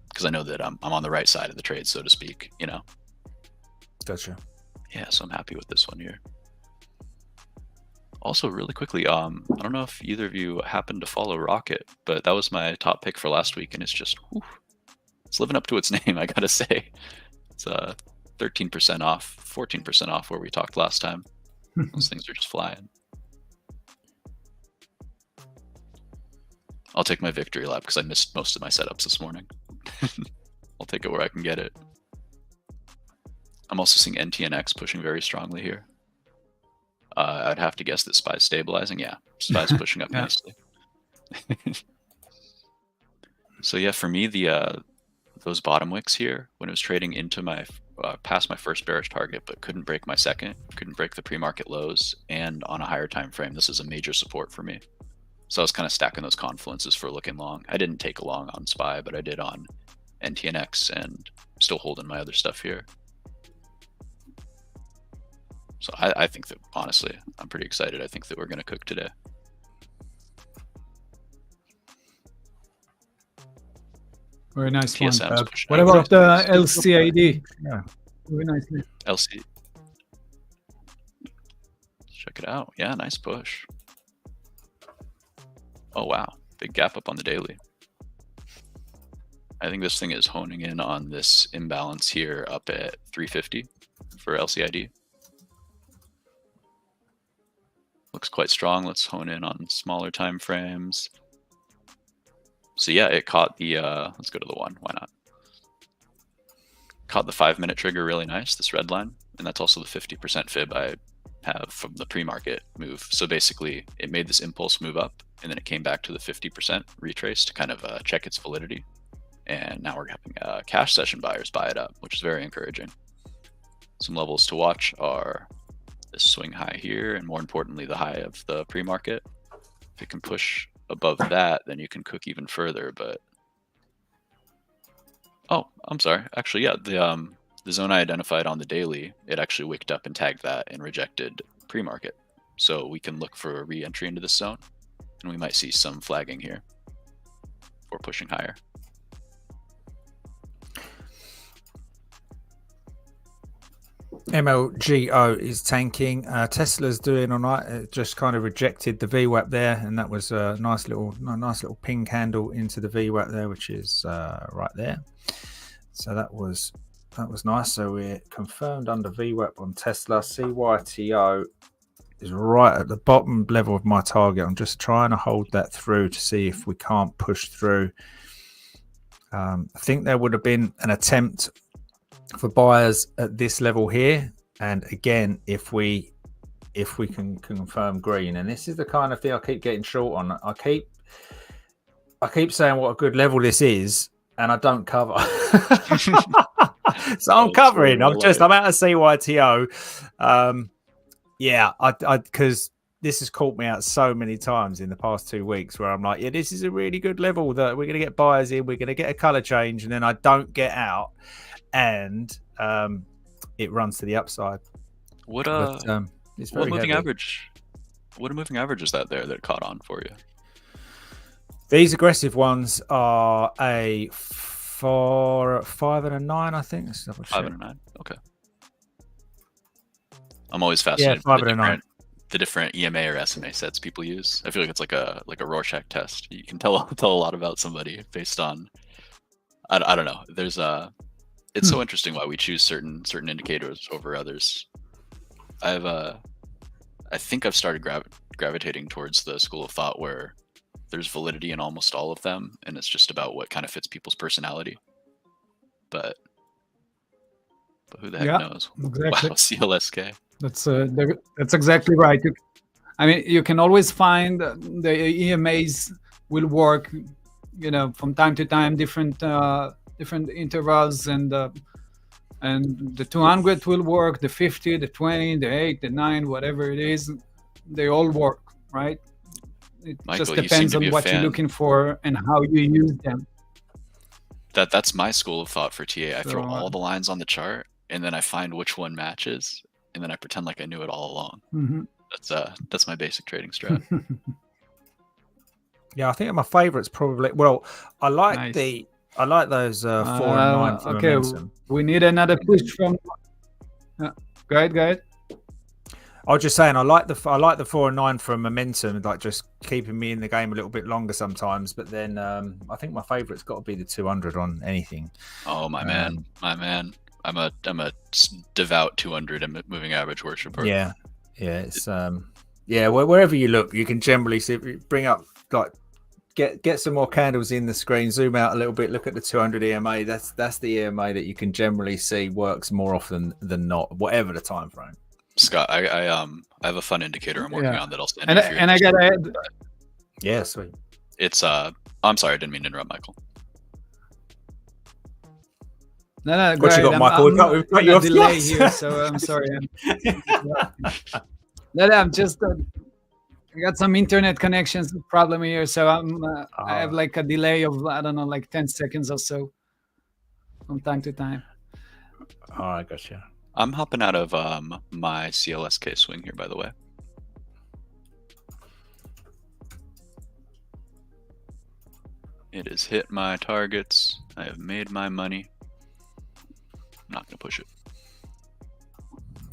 Speaker 4: because I know that I'm on the right side of the trade, so to speak,
Speaker 1: Gotcha.
Speaker 4: Yeah, so I'm happy with this one here. Also, really quickly, I don't know if either of you happen to follow Rocket, but that was my top pick for last week, and it's just, it's living up to its name, I gotta say. It's 13% off, 14% off where we talked last time. Those things are just flying. I'll take my victory lap because I missed most of my setups this morning. I'll take it where I can get it. I'm also seeing NTNX pushing very strongly here. I'd have to guess that SPY's stabilizing. Yeah, SPY's pushing up nicely. So yeah, for me, those bottom wicks here, when it was trading into my past my first bearish target, but couldn't break my second, couldn't break the pre-market lows, and on a higher time frame, this is a major support for me. So I was kind of stacking those confluences for looking long. I didn't take a long on SPY, but I did on NTNX, and still holding my other stuff here. So I think that, honestly, I'm pretty excited. I think that we're going to cook today.
Speaker 2: Very nice one.
Speaker 4: TSM's pushing
Speaker 2: What
Speaker 4: up.
Speaker 2: about the LCAD?
Speaker 1: Yeah.
Speaker 2: Very nicely.
Speaker 4: LC. Check it out. Yeah, nice push. Oh, wow. Big gap up on the daily. I think this thing is honing in on this imbalance here up at 350 for LCID. Looks quite strong. Let's hone in on smaller time frames. So yeah, it caught the, let's go to the one, why not? Caught the 5-minute trigger really nice, this red line. And that's also the 50% fib I have from the pre-market move. So basically it made this impulse move up, and then it came back to the 50% retrace to kind of check its validity. And now we're having cash session buyers buy it up, which is very encouraging. Some levels to watch are this swing high here, and more importantly, the high of the pre-market. If it can push above that, then you can cook even further. But oh, I'm sorry. Actually, yeah, the zone I identified on the daily, it actually wicked up and tagged that and rejected pre-market. So we can look for a re-entry into this zone, and we might see some flagging here for pushing higher.
Speaker 1: MLGO is tanking. Tesla's doing all right. It just kind of rejected the VWAP there, and that was a nice little ping candle into the VWAP there, which is right there. So that was nice. So we're confirmed under VWAP on Tesla. CYTO is right at the bottom level of my target. I'm just trying to hold that through to see if we can't push through. I think there would have been an attempt for buyers at this level here, and again, if we can confirm green, and this is the kind of thing I keep getting short on. I keep saying what a good level this is, and I don't cover. So I'm covering. I'm out of CYTO. Yeah, I because this has caught me out so many times in the past 2 weeks where I'm like, yeah, this is a really good level that we're going to get buyers in, we're going to get a color change, and then I don't get out. And it runs to the upside.
Speaker 4: What
Speaker 1: it's very
Speaker 4: moving
Speaker 1: heavy.
Speaker 4: average? What a moving average is that there that caught on for you?
Speaker 1: These aggressive ones are a 4, 5, and a 9. I think. Let's double check.
Speaker 4: 5 and a 9. Okay. I'm always fascinated.
Speaker 1: Yeah, 5 and a 9.
Speaker 4: The different EMA or SMA sets people use. I feel like it's like a Rorschach test. You can tell a lot about somebody based on. I don't know. There's It's so interesting why we choose certain indicators over others. I think I've started gravitating towards the school of thought where there's validity in almost all of them, and it's just about what kind of fits people's personality. But who the heck knows?
Speaker 2: Exactly.
Speaker 4: Wow, CLSK.
Speaker 2: That's exactly right. I mean, you can always find the EMAs will work, from time to time, different intervals, and the 200 will work, the 50, the 20, the 8, the 9, whatever it is, they all work, right? It
Speaker 4: Michael,
Speaker 2: just depends on what you're looking for and how you use them.
Speaker 4: That's my school of thought for TA. I throw all the lines on the chart, and then I find which one matches, and then I pretend like I knew it all along. Mm-hmm. That's my basic trading strat.
Speaker 1: Yeah, I think my favorite's probably, I like those 4 and 9 from
Speaker 2: okay,
Speaker 1: Momentum.
Speaker 2: We need another push from. Go ahead.
Speaker 1: I was just saying I like the 4 and 9 from Momentum, like just keeping me in the game a little bit longer sometimes. But then I think my favorite's got to be the 200 on anything.
Speaker 4: Oh my man. I'm a devout 200 and moving average worshiper.
Speaker 1: Yeah. It's wherever you look, you can generally see. Bring up like get some more candles in the screen. Zoom out a little bit. Look at the 200 EMA. That's the EMA that you can generally see works more often than not, whatever the time frame.
Speaker 4: Scott, I have a fun indicator I'm working on that I'll send
Speaker 2: and
Speaker 4: you.
Speaker 2: And I gotta add,
Speaker 1: Yeah, sweet.
Speaker 4: It's I'm sorry, I didn't mean to interrupt, Michael.
Speaker 2: no,
Speaker 1: What you got, Michael? We've got you off
Speaker 2: delay here, so I'm sorry. I'm just I got some internet connections problem here, so I have like a delay of, I don't know, like 10 seconds or so from time to time.
Speaker 1: All right, gotcha.
Speaker 4: I'm hopping out of my CLSK swing here, by the way. It has hit my targets. I have made my money. I'm not going to push it.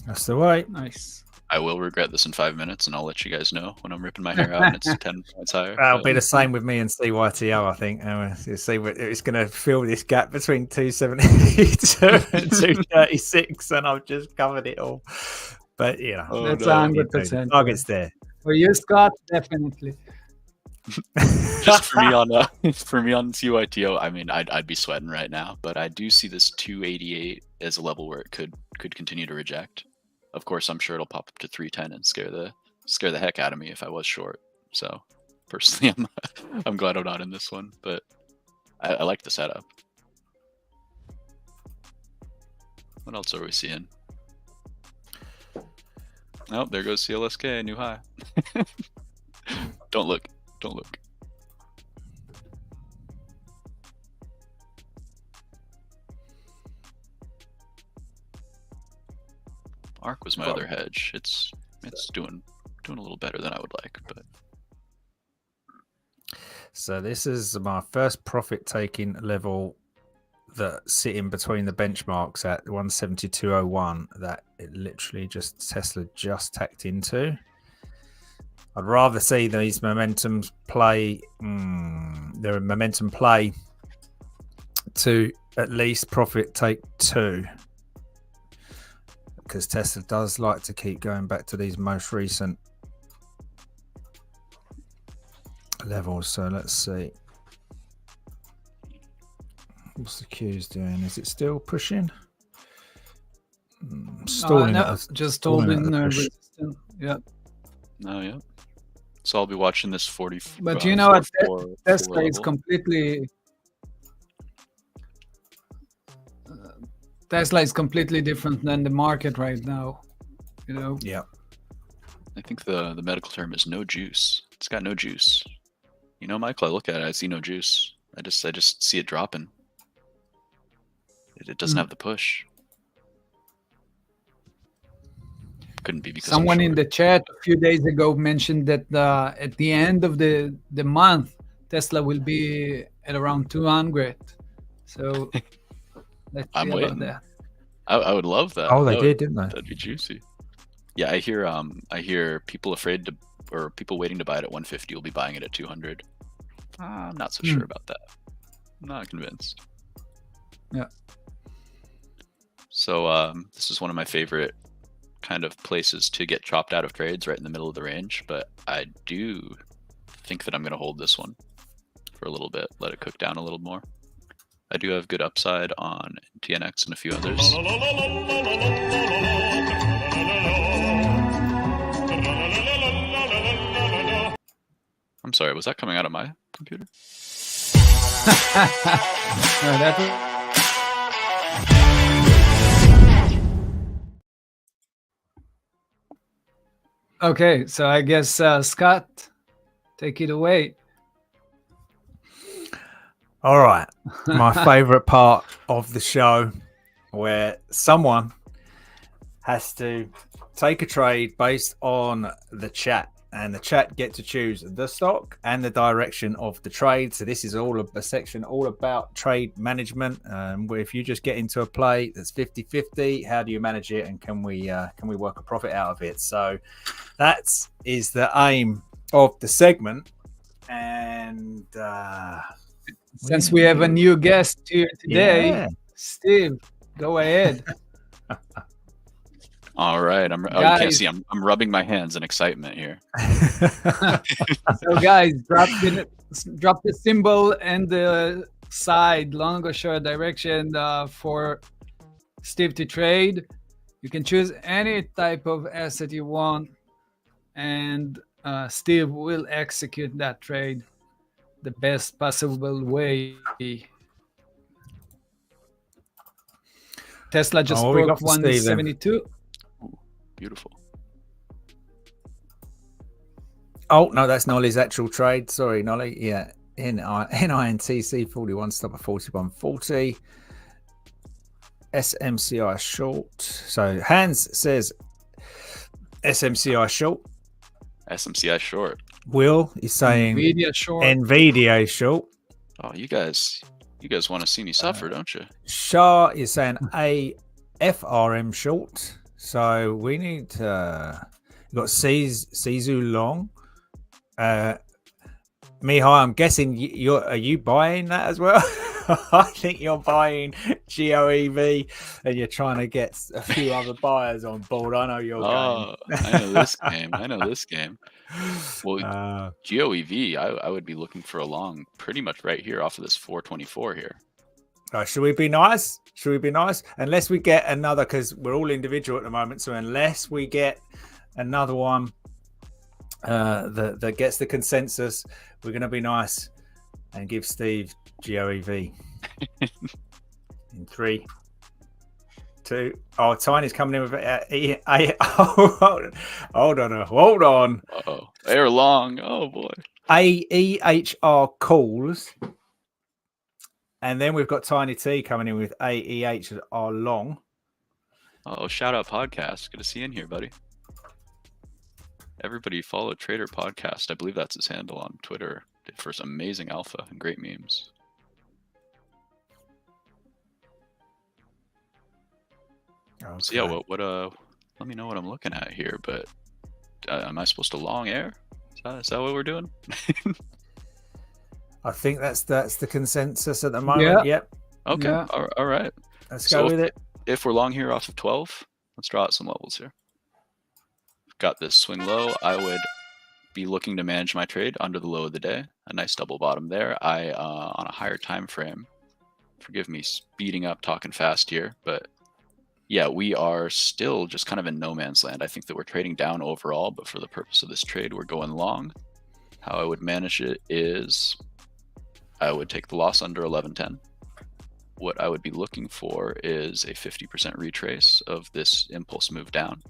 Speaker 1: That's the way.
Speaker 2: Nice.
Speaker 4: I will regret this in 5 minutes, and I'll let you guys know when I'm ripping my hair out and it's 10 points higher.
Speaker 1: That'll be the same with me and CYTO, I think. You see, it's going to fill this gap between 272 and 236, and I've just covered it all. But, you know,
Speaker 2: that's 100%.
Speaker 1: Target's there.
Speaker 2: For you, Scott, definitely.
Speaker 4: Just for me on CYTO, I mean, I'd be sweating right now, but I do see this 288 as a level where it could continue to reject. Of course, I'm sure it'll pop up to 310 and scare the heck out of me if I was short. So, personally, I'm glad I'm not in this one, but I like the setup. What else are we seeing? Oh, there goes CLSK, new high. Don't look. Don't look. ARK was my other hedge. It's doing a little better than I would like, but
Speaker 1: so this is my first profit taking level that's sitting between the benchmarks at 172.01 that it literally Tesla just tacked into. I'd rather see these momentums play to at least profit take 2. Because Tesla does like to keep going back to these most recent levels. So let's see. What's the Q's doing? Is it still pushing? Stalling.
Speaker 2: No, just holding resistance. Yeah.
Speaker 4: No, yeah. So I'll be watching this 40.
Speaker 2: But you know what? Tesla is completely. Tesla is completely different than the market right now, you know.
Speaker 1: Yeah.
Speaker 4: I think the medical term is no juice. It's got no juice. You know, Michael, I look at it, I see no juice. I just see it dropping. It doesn't have the push. Couldn't be because
Speaker 2: someone in the chat a few days ago mentioned that at the end of the month, Tesla will be at around 200. So.
Speaker 4: I'm waiting. That. I would love that.
Speaker 1: Oh, they did, didn't they?
Speaker 4: That'd be juicy. Yeah, I hear people afraid to, or people waiting to buy it at 150 will be buying it at 200. I'm not so sure about that. I'm not convinced.
Speaker 2: Yeah.
Speaker 4: So this is one of my favorite kind of places to get chopped out of trades, right in the middle of the range. But I do think that I'm going to hold this one for a little bit, let it cook down a little more. I do have good upside on TNX and a few others. I'm sorry, was that coming out of my computer?
Speaker 2: Okay, so I guess Scott, take it away.
Speaker 1: All right. My favorite part of the show where someone has to take a trade based on the chat, and the chat get to choose the stock and the direction of the trade. So this is all a section all about trade management. Where if you just get into a play that's 50-50, how do you manage it, and can we work a profit out of it? So that is the aim of the segment. And
Speaker 2: since we have a new guest here today, Steve, go ahead.
Speaker 4: All right, you can't see. I'm rubbing my hands in excitement here.
Speaker 2: So, guys, drop the symbol and the side, long or short direction for Steve to trade. You can choose any type of asset you want, and Steve will execute that trade the best possible way. Tesla just
Speaker 1: what we got
Speaker 2: broke
Speaker 1: for Steve then?
Speaker 2: 172.
Speaker 4: Ooh, beautiful.
Speaker 1: Oh no, that's Nolly's actual trade. Sorry, Nolly. Yeah, NINTC 41 stop at 41.40. SMCI short. So Hans says SMCI short.
Speaker 4: SMCI short.
Speaker 1: Will is saying
Speaker 2: Nvidia short.
Speaker 1: Nvidia short.
Speaker 4: Oh, you guys want to see me suffer, don't you?
Speaker 1: Shah is saying AFRM short. So we need we've got Sizu long. Mihai, I'm guessing are you buying that as well? I think you're buying GOEV and you're trying to get a few other buyers on board. I know your game.
Speaker 4: I know this game. I know this game. Well, GOEV, I would be looking for a long pretty much right here off of this 424 here.
Speaker 1: Should we be nice? Should we be nice? Unless we get another, because we're all individual at the moment. So unless we get another one that gets the consensus, we're going to be nice and give Steve GOEV in 3, 2. Oh, Tiny's coming in with hold on.
Speaker 4: Uh-oh, they're long. Oh boy.
Speaker 1: AEHR calls, and then we've got Tiny T coming in with AEHR long.
Speaker 4: Oh, shout out podcast. Good to see you in here, buddy. Everybody follow Trader Podcast. I believe that's his handle on Twitter for some amazing alpha and great memes.
Speaker 1: Okay.
Speaker 4: So yeah, what let me know what I'm looking at here, but am I supposed to long air? Is that what we're doing?
Speaker 1: I think that's the consensus at the moment. Yep.
Speaker 4: Okay.
Speaker 2: Yeah.
Speaker 4: All right.
Speaker 1: Let's go with it.
Speaker 4: If we're long here off of 12, let's draw out some levels here. Got this swing low. I would be looking to manage my trade under the low of the day. A nice double bottom there. I on a higher time frame. Forgive me speeding up, talking fast here, but yeah, we are still just kind of in no man's land. I think that we're trading down overall, but for the purpose of this trade, we're going long. How I would manage it is I would take the loss under 1110. What I would be looking for is a 50% retrace of this impulse move down.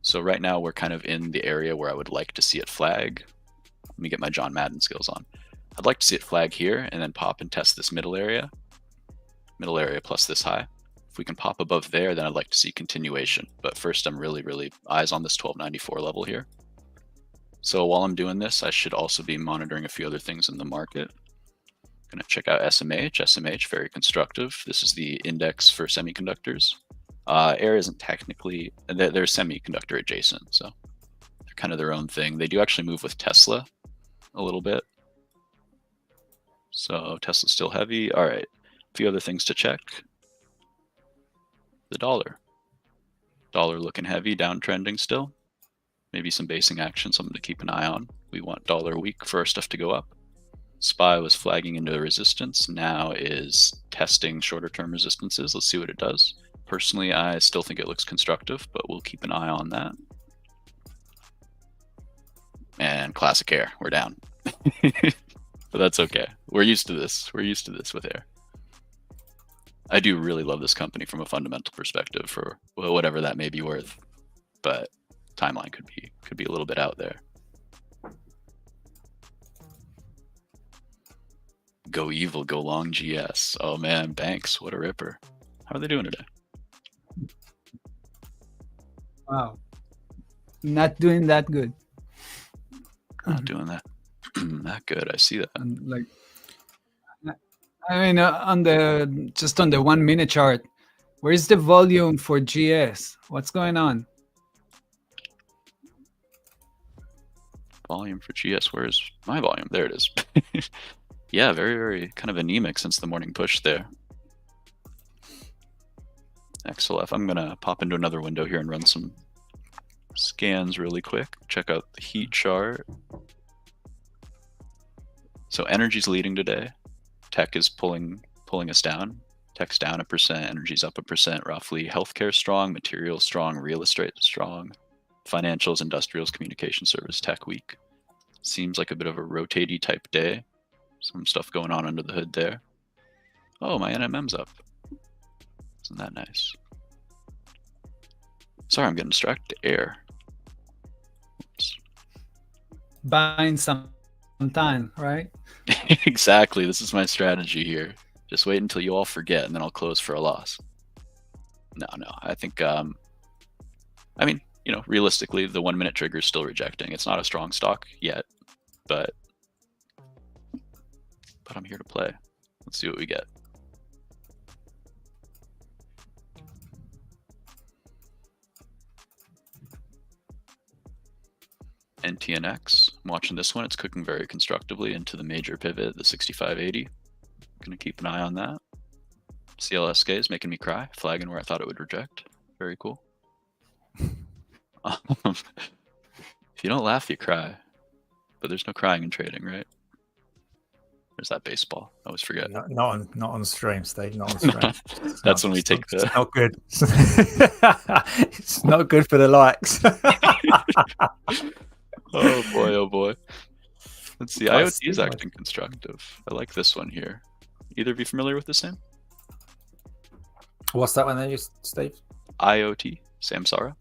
Speaker 4: So right now we're kind of in the area where I would like to see it flag. Let me get my John Madden skills on. I'd like to see it flag here and then pop and test this middle area plus this high. If we can pop above there, then I'd like to see continuation. But first, I'm really eyes on this 1294 level here. So while I'm doing this, I should also be monitoring a few other things in the market. Gonna check out SMH. SMH, very constructive. This is the index for semiconductors. Air isn't technically, they're semiconductor adjacent, so they're kind of their own thing. They do actually move with Tesla a little bit. So Tesla's still heavy. All right, a few other things to check. The dollar looking heavy, downtrending still. Maybe some basing action, something to keep an eye on. We want dollar weak for our stuff to go up. SPY was flagging into a resistance, now is testing shorter term resistances. Let's see what it does. Personally, I still think it looks constructive, but we'll keep an eye on that. And classic air, we're down. But that's okay. We're used to this. We're used to this with air. I do really love this company from a fundamental perspective for whatever that may be worth, but timeline could be a little bit out there. Go evil, go long GS. Oh man, Banks, what a ripper. How are they doing today?
Speaker 2: Wow. Not doing that good.
Speaker 4: Not doing that that good. I see that.
Speaker 2: Like, I mean, on the 1 minute chart, where's the volume for GS? What's going on?
Speaker 4: Volume for GS. Where's my volume? There it is. Yeah, very kind of anemic since the morning push there. XLF. I'm gonna pop into another window here and run some scans really quick. Check out the heat chart. So energy's leading today. Tech is pulling us down. Tech's down 1%, energy's up 1% roughly. Healthcare strong, materials strong, real estate strong. Financials, industrials, communication service, tech weak. Seems like a bit of a rotatey type day. Some stuff going on under the hood there. Oh, my NMM's up. Isn't that nice? Sorry, I'm getting distracted. Air. Oops.
Speaker 2: Buying some time, right?
Speaker 4: Exactly. This is my strategy here. Just wait until you all forget, and then I'll close for a loss. No. I think, I mean, realistically, the 1 minute trigger is still rejecting. It's not a strong stock yet, but I'm here to play. Let's see what we get. NTNX. I'm watching this one. It's cooking very constructively into the major pivot, the 6580. Gonna keep an eye on that. CLSK is making me cry, flagging where I thought it would reject. Very cool. If you don't laugh, you cry. But there's no crying in trading, right? There's that baseball. I always forget.
Speaker 1: Not on stream, Steve. Not on stream.
Speaker 4: That's when we take the.
Speaker 1: It's not good. It's not good for the likes.
Speaker 4: Oh boy. Let's see. IoT is acting constructive. I like this one here. Either of you familiar with this name?
Speaker 1: What's that one there, Steve?
Speaker 4: IoT, Samsara.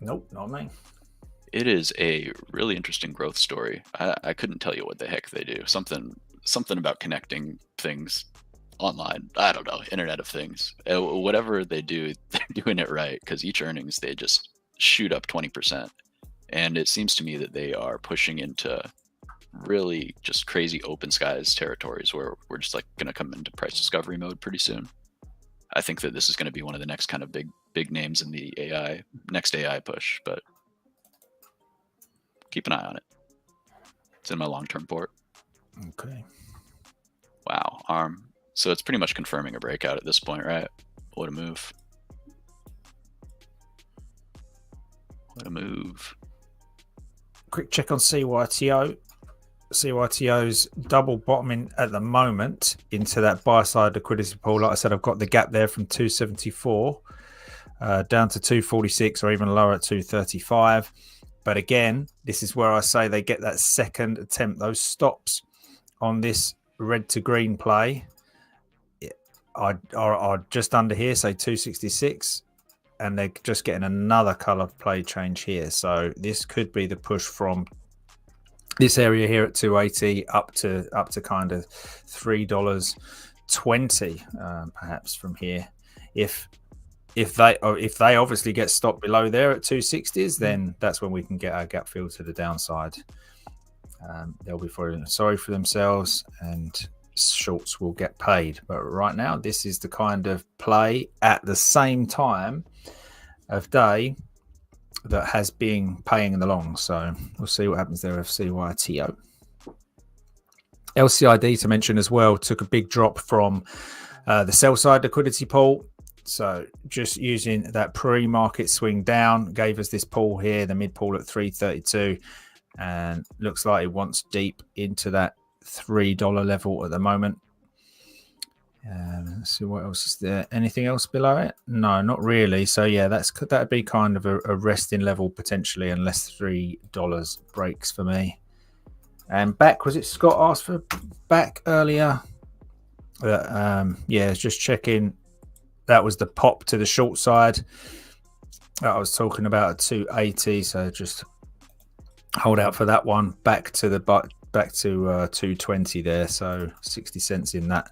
Speaker 1: Nope, not me.
Speaker 4: It is a really interesting growth story. I couldn't tell you what the heck they do. Something about connecting things online. I don't know, Internet of Things. Whatever they do, they're doing it right, because each earnings, they just shoot up 20%. And it seems to me that they are pushing into really just crazy open skies territories where we're just like going to come into price discovery mode pretty soon. I think that this is going to be one of the next kind of big names in the next AI push, but keep an eye on it. It's in my long-term port.
Speaker 1: Okay.
Speaker 4: Wow, ARM. So it's pretty much confirming a breakout at this point, right? What a move. What a move.
Speaker 1: Quick check on CYTO. CYTO's double bottoming at the moment into that buy side liquidity pool. Like I said, I've got the gap there from 274 down to 246 or even lower at 235. But again, this is where I say they get that second attempt. Those stops on this red to green play are just under here, say 266. And they're just getting another color play change here. So this could be the push from this area here at 280 up to kind of $3.20 perhaps from here. If they obviously get stopped below there at 260s, then that's when we can get our gap fill to the downside. They'll be sorry for themselves and shorts will get paid. But right now, this is the kind of play at the same time of day that has been paying in the long. So we'll see what happens there with CYTO. LCID to mention as well took a big drop from the sell side liquidity pool. So just using that pre-market swing down gave us this pool here, the mid pool at 332, and looks like it wants deep into that $3 level at the moment. Let's see what else is there. Anything else below it? No, not really. So yeah, that'd be kind of a resting level potentially, unless $3 breaks for me. And back, was it Scott asked for back earlier? Yeah, just checking. That was the pop to the short side that I was talking about at 280. So just hold out for that one. Back to 220 there. So 60 cents in that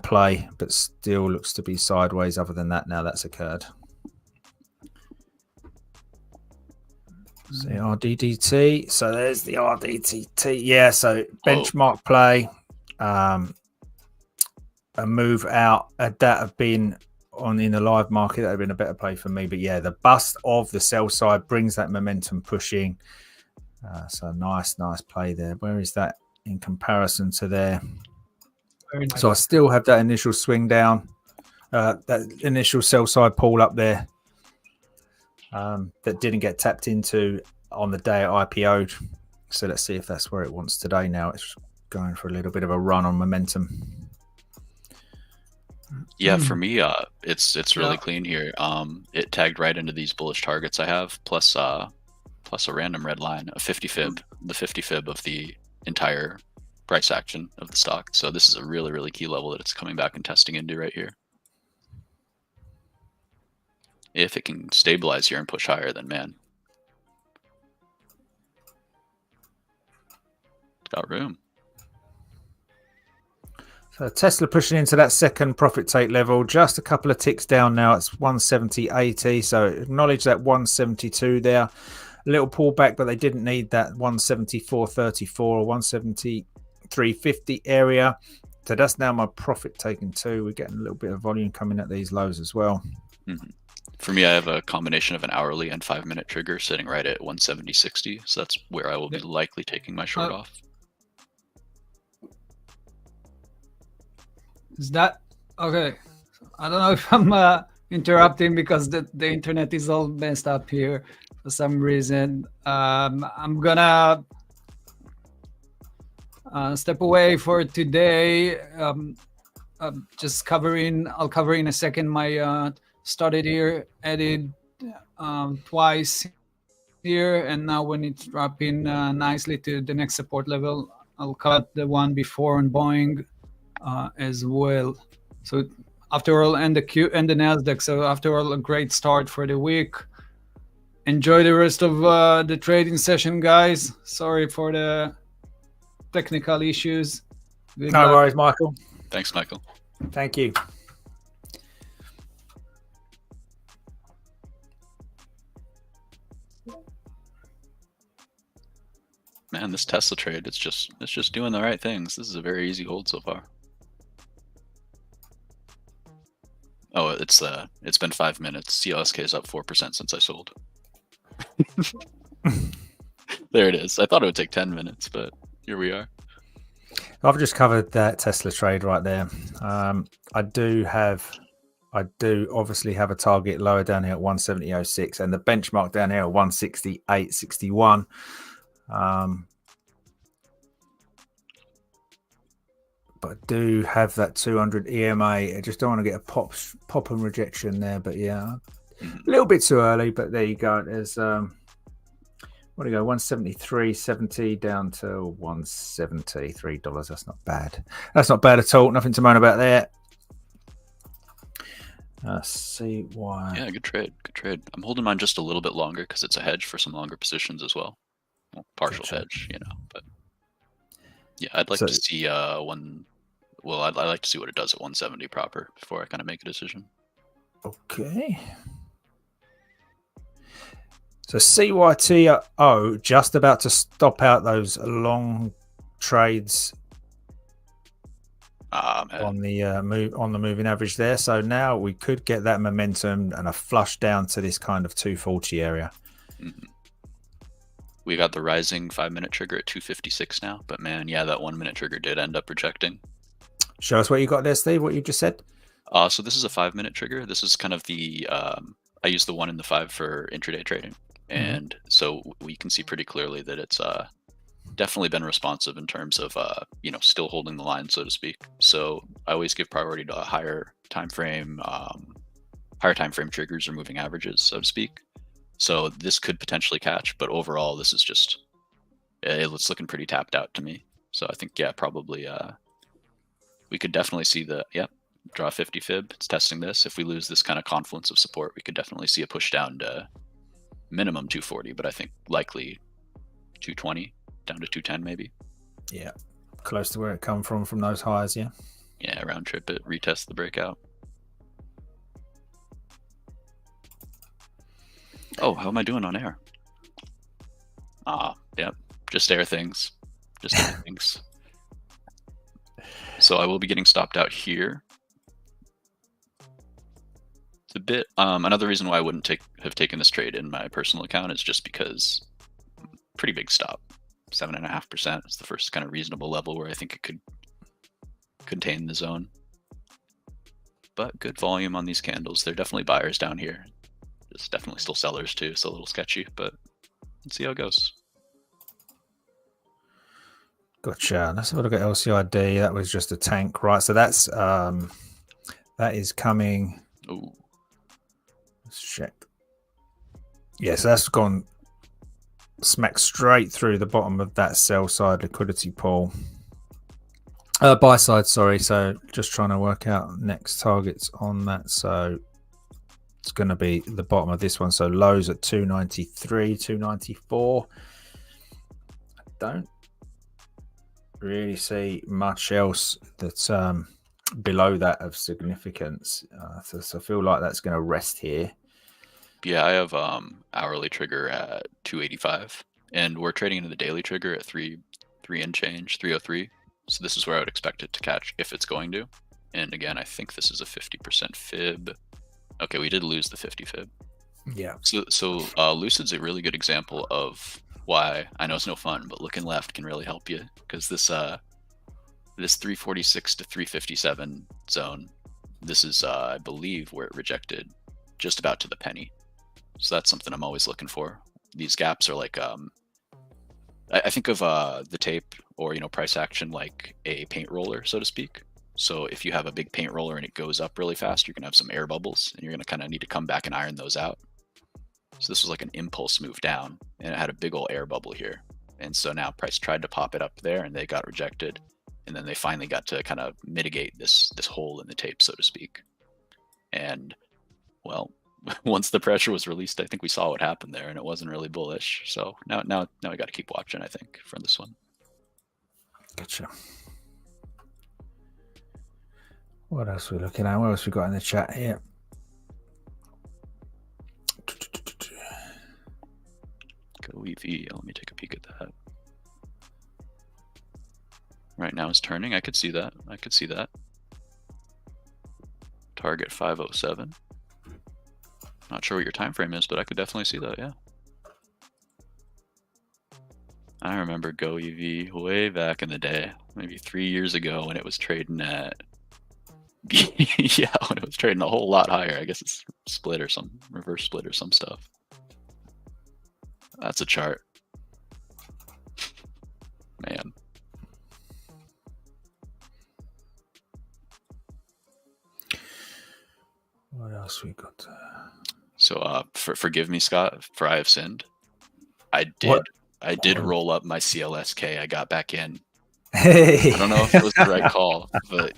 Speaker 1: play, but still looks to be sideways. Other than that, now that's occurred. So RDDT. So there's the RDDT. Yeah. So benchmark play. A move out that have been on in the live market, that have been a better play for me. But yeah, the bust of the sell side brings that momentum pushing. So nice play there. Where is that in comparison to there? Nice. So I still have that initial swing down, that initial sell side pull up there that didn't get tapped into on the day it IPO'd. So let's see if that's where it wants today. Now it's going for a little bit of a run on momentum.
Speaker 4: Yeah, for me, it's really clean here. It tagged right into these bullish targets I have, plus a random red line, a 50 fib, the 50 fib of the entire price action of the stock. So this is a really, really key level that it's coming back and testing into right here. If it can stabilize here and push higher, then man, it's got room.
Speaker 1: So Tesla pushing into that second profit take level, just a couple of ticks down now. It's 170.80. So acknowledge that 172 there. A little pullback, but they didn't need that 174.34 or 173.50 area. So that's now my profit taken too. We're getting a little bit of volume coming at these lows as well.
Speaker 4: Mm-hmm. For me, I have a combination of an hourly and 5-minute trigger sitting right at 170.60. So that's where I will be likely taking my short off.
Speaker 2: Is that okay? I don't know if I'm interrupting because the internet is all messed up here for some reason. I'm gonna step away for today. I'll cover in a second my started here, added twice here, and now when it's dropping nicely to the next support level, I'll cut the one before on Boeing as well. So after all, and the Nasdaq. So after all, a great start for the week. Enjoy the rest of the trading session, guys. Sorry for the technical issues. Good
Speaker 1: no
Speaker 2: luck.
Speaker 1: worries, Michael.
Speaker 4: Thanks, Michael.
Speaker 1: Thank you.
Speaker 4: Man, this Tesla trade, it's just doing the right things. This is a very easy hold so far. Oh, it's been 5 minutes. CLSK is up 4% since I sold. There it is. I thought it would take 10 minutes, but here we are.
Speaker 1: I've just covered that Tesla trade right there. I do obviously have a target lower down here at 170.06 and the benchmark down here at 168.61. But I do have that 200 EMA. I just don't want to get a pop and rejection there. But yeah, a little bit too early. But there you go. There's what do you go? 173.70 down to $173. That's not bad. That's not bad at all. Nothing to moan about there. See why?
Speaker 4: Yeah, good trade. Good trade. I'm holding mine just a little bit longer because it's a hedge for some longer positions as well. Partial hedge, but yeah, I'd like to see one. Well, I'd like to see what it does at 170 proper before I kind of make a decision.
Speaker 1: Okay. So CYTO just about to stop out those long trades on the moving average there. So now we could get that momentum and a flush down to this kind of 240 area.
Speaker 4: Mm-hmm. We got the rising 5-minute trigger at 256 now, but man, yeah, that 1-minute trigger did end up rejecting.
Speaker 1: Show us what you got there, Steve. What you just said.
Speaker 4: So this is a 5-minute trigger. This is kind of the I use the 1 and the 5 for intraday trading, and so we can see pretty clearly that it's definitely been responsive in terms of still holding the line, so to speak. So I always give priority to higher time frame triggers or moving averages, so to speak. So this could potentially catch, but overall, this is just it's looking pretty tapped out to me. So I think probably we could definitely see draw 50 fib. It's testing this. If we lose this kind of confluence of support, we could definitely see a push down to minimum 240, but I think likely 220 down to 210 maybe.
Speaker 1: Yeah, close to where it come from those highs. Yeah.
Speaker 4: Yeah, round trip it, retest the breakout. Oh, how am I doing on air? Yeah, just air things. Just air things. So I will be getting stopped out here. It's a bit. Another reason why I wouldn't have taken this trade in my personal account is just because pretty big stop. 7.5% is the first kind of reasonable level where I think it could contain the zone. But good volume on these candles. They're definitely buyers down here. There's definitely still sellers too, so a little sketchy, but let's see how it goes.
Speaker 1: Gotcha. Let's have a look at LCID. That was just a tank, right? So that's that is coming.
Speaker 4: Ooh.
Speaker 1: Let's check. Yes, that's gone smack straight through the bottom of that sell side liquidity pool. Buy side, sorry. So just trying to work out next targets on that. So it's going to be the bottom of this one. So lows at 293, 294. I don't really see much else that's below that of significance. So I feel like that's going to rest here.
Speaker 4: Yeah, I have hourly trigger at 285, and we're trading into the daily trigger at 3 and change, 303. So this is where I would expect it to catch if it's going to. And again, I think this is a 50% fib. Okay, we did lose the 50 fib.
Speaker 1: Yeah.
Speaker 4: So Lucid's a really good example of why I know it's no fun, but looking left can really help you, because this 346 to 357 zone, this is I believe where it rejected just about to the penny. So that's something I'm always looking for. These gaps are like I think of the tape or price action like a paint roller, so to speak. So if you have a big paint roller and it goes up really fast, you're gonna have some air bubbles, and you're gonna kind of need to come back and iron those out. So this was like an impulse move down, and it had a big old air bubble here. And so now price tried to pop it up there, and they got rejected. And then they finally got to kind of mitigate this hole in the tape, so to speak. And well, once the pressure was released, I think we saw what happened there, and it wasn't really bullish. So now we got to keep watching, I think, for this one.
Speaker 1: Gotcha. What else are we looking at? What else we got in the chat here?
Speaker 4: Go EV. Let me take a peek at that. Right now it's turning. I could see that. Target 507. Not sure what your time frame is, but I could definitely see that. Yeah. I remember Go EV way back in the day, maybe 3 years ago, when it was trading at yeah, when it was trading a whole lot higher. I guess it's split or some reverse split or some stuff. That's a chart. Man.
Speaker 1: What else we got?
Speaker 4: So forgive me, Scott, for I have sinned. I did roll up my CLSK. I got back in.
Speaker 1: Hey.
Speaker 4: I don't know if it was the right call, but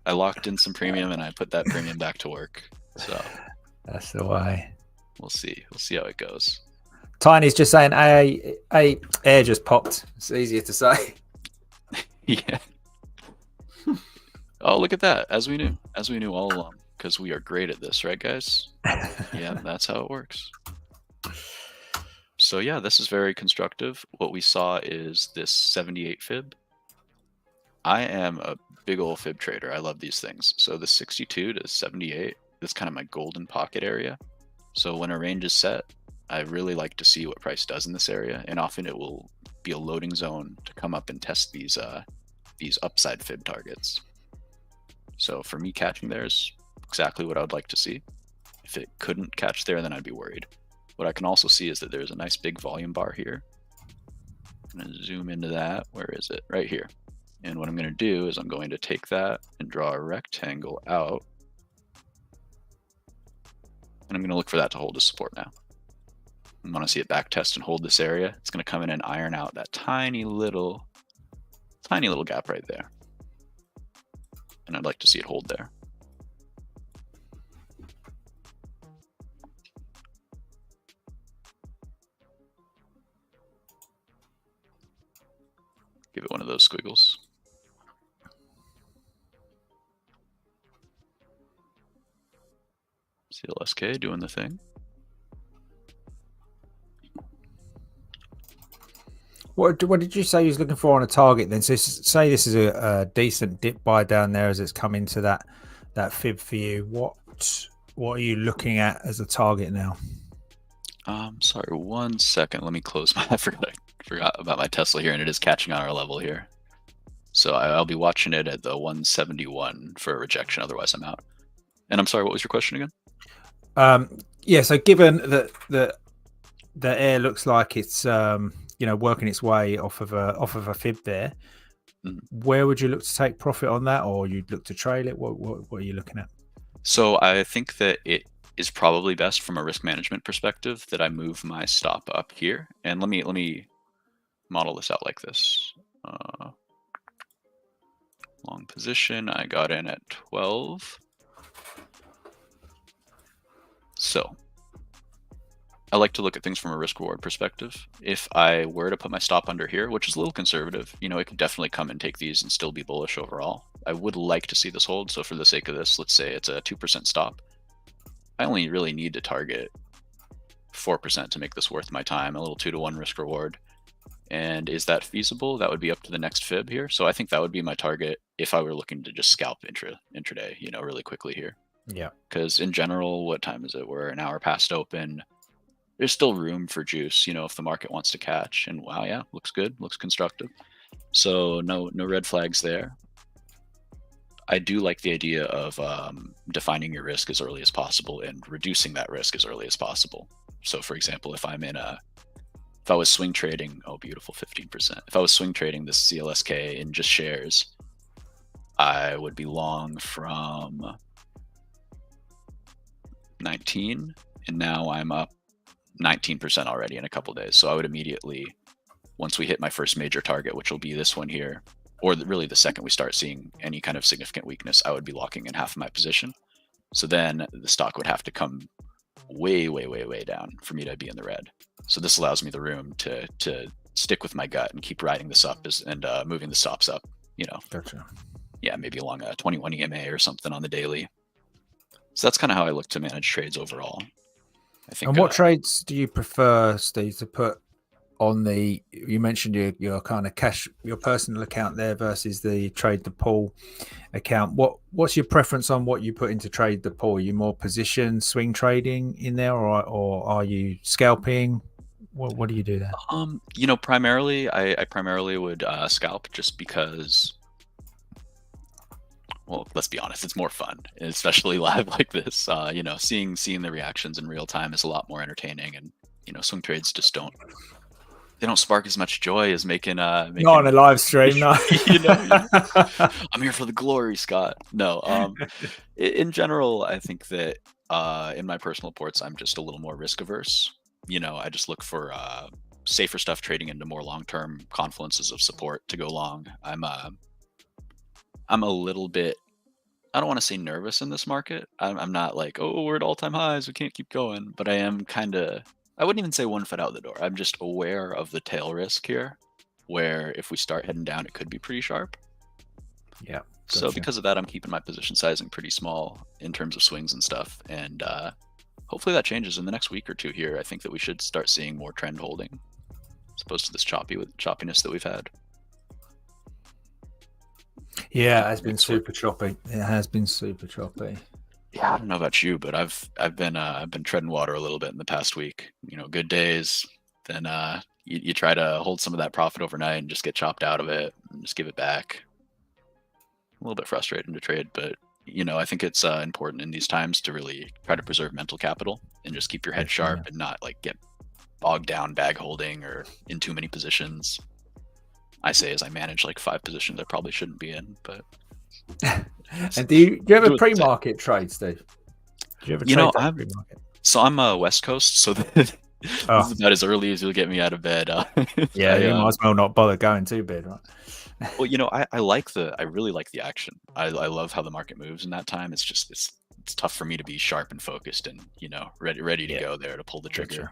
Speaker 4: I locked in some premium and I put that premium back to work. So
Speaker 1: that's the way.
Speaker 4: We'll see. We'll see how it goes.
Speaker 1: Tiny's just saying air just popped. It's easier to say.
Speaker 4: Yeah. Oh, look at that. As we knew all along, because we are great at this, right, guys? Yeah, that's how it works. So yeah, this is very constructive. What we saw is this 78 fib. I am a big old fib trader. I love these things. So the 62 to 78, that's kind of my golden pocket area. So when a range is set, I really like to see what price does in this area, and often it will be a loading zone to come up and test these upside fib targets. So for me, catching there is exactly what I would like to see. If it couldn't catch there, then I'd be worried. What I can also see is that there's a nice big volume bar here. I'm going to zoom into that. Where is it? Right here. And what I'm going to do is I'm going to take that and draw a rectangle out. And I'm going to look for that to hold as support now. I want to see it back test and hold this area. It's going to come in and iron out that tiny little gap right there. And I'd like to see it hold there. Give it one of those squiggles. CLSK doing the thing.
Speaker 1: What did you say you was looking for on a target then? So say this is a decent dip buy down there as it's come into that fib for you. What are you looking at as a target now?
Speaker 4: Sorry, 1 second. Let me close my. I forgot about my Tesla here, and it is catching on our level here. So I'll be watching it at the 171 for a rejection. Otherwise, I'm out. And I'm sorry, what was your question again?
Speaker 1: Yeah. So given that the air looks like it's working its way off of a fib there. Where would you look to take profit on that, or you'd look to trail it? What are you looking at?
Speaker 4: So I think that it is probably best from a risk management perspective that I move my stop up here. And let me model this out like this. Long position, I got in at 12. So I like to look at things from a risk reward perspective. If I were to put my stop under here, which is a little conservative, it could definitely come and take these and still be bullish overall. I would like to see this hold. So for the sake of this, let's say it's a 2% stop. I only really need to target 4% to make this worth my time, a little 2-to-1 risk reward. And is that feasible? That would be up to the next fib here. So I think that would be my target if I were looking to just scalp intraday, really quickly here.
Speaker 1: Yeah.
Speaker 4: Because in general, what time is it? We're an hour past open. There's still room for juice, if the market wants to catch. And wow, yeah, looks good, looks constructive. So no red flags there. I do like the idea of defining your risk as early as possible and reducing that risk as early as possible. So for example, if I was swing trading, oh, beautiful, 15%. If I was swing trading this CLSK in just shares, I would be long from 19, and now I'm up 19% already in a couple days. So I would immediately, once we hit my first major target, which will be this one here, or really the second we start seeing any kind of significant weakness, I would be locking in half of my position. So then the stock would have to come way, way, way, way down for me to be in the red. So this allows me the room to stick with my gut and keep riding this up and moving the stops up,
Speaker 1: Gotcha.
Speaker 4: Yeah, maybe along a 21 EMA or something on the daily. So that's kind of how I look to manage trades overall. I think.
Speaker 1: And what trades do you prefer, Steve, to put on you mentioned your kind of cash, your personal account there versus the trade the pool account. What's your preference on what you put into trade the pool? Are you more position swing trading in there, or are you scalping? What do you do there?
Speaker 4: Primarily, I primarily would scalp just because, well, let's be honest, it's more fun, especially live like this. Seeing the reactions in real time is a lot more entertaining, and swing trades just don't spark as much joy as making not
Speaker 1: on a live stream. No,
Speaker 4: I'm here for the glory, Scott. No, in general, I think that in my personal ports, I'm just a little more risk averse. I just look for safer stuff trading into more long-term confluences of support to go long. I'm a little bit, I don't want to say nervous in this market. I'm not like, oh, we're at all-time highs, we can't keep going. But I am kind of, I wouldn't even say 1 foot out the door. I'm just aware of the tail risk here, where if we start heading down, it could be pretty sharp.
Speaker 1: Yeah. Gotcha.
Speaker 4: So because of that, I'm keeping my position sizing pretty small in terms of swings and stuff. And hopefully that changes in the next week or two here. I think that we should start seeing more trend holding as opposed to this choppiness that we've had.
Speaker 1: Yeah, it has been super choppy. It has been super choppy.
Speaker 4: Yeah, I don't know about you, but I've been treading water a little bit in the past week. Good days, then you try to hold some of that profit overnight and just get chopped out of it and just give it back. A little bit frustrating to trade, but I think it's important in these times to really try to preserve mental capital and just keep your head sharp and not get bogged down bag holding or in too many positions. I say as I manage 5 positions I probably shouldn't be in, but.
Speaker 1: And do you have a pre-market trade, Steve? Do you ever trade pre-market?
Speaker 4: So I'm West Coast, so this is about as early as you'll get me out of bed.
Speaker 1: Yeah, you might as well not bother going to bed, right?
Speaker 4: Well, I really like the action. I love how the market moves in that time. It's just it's tough for me to be sharp and focused and ready to go there to pull the trigger. Sure.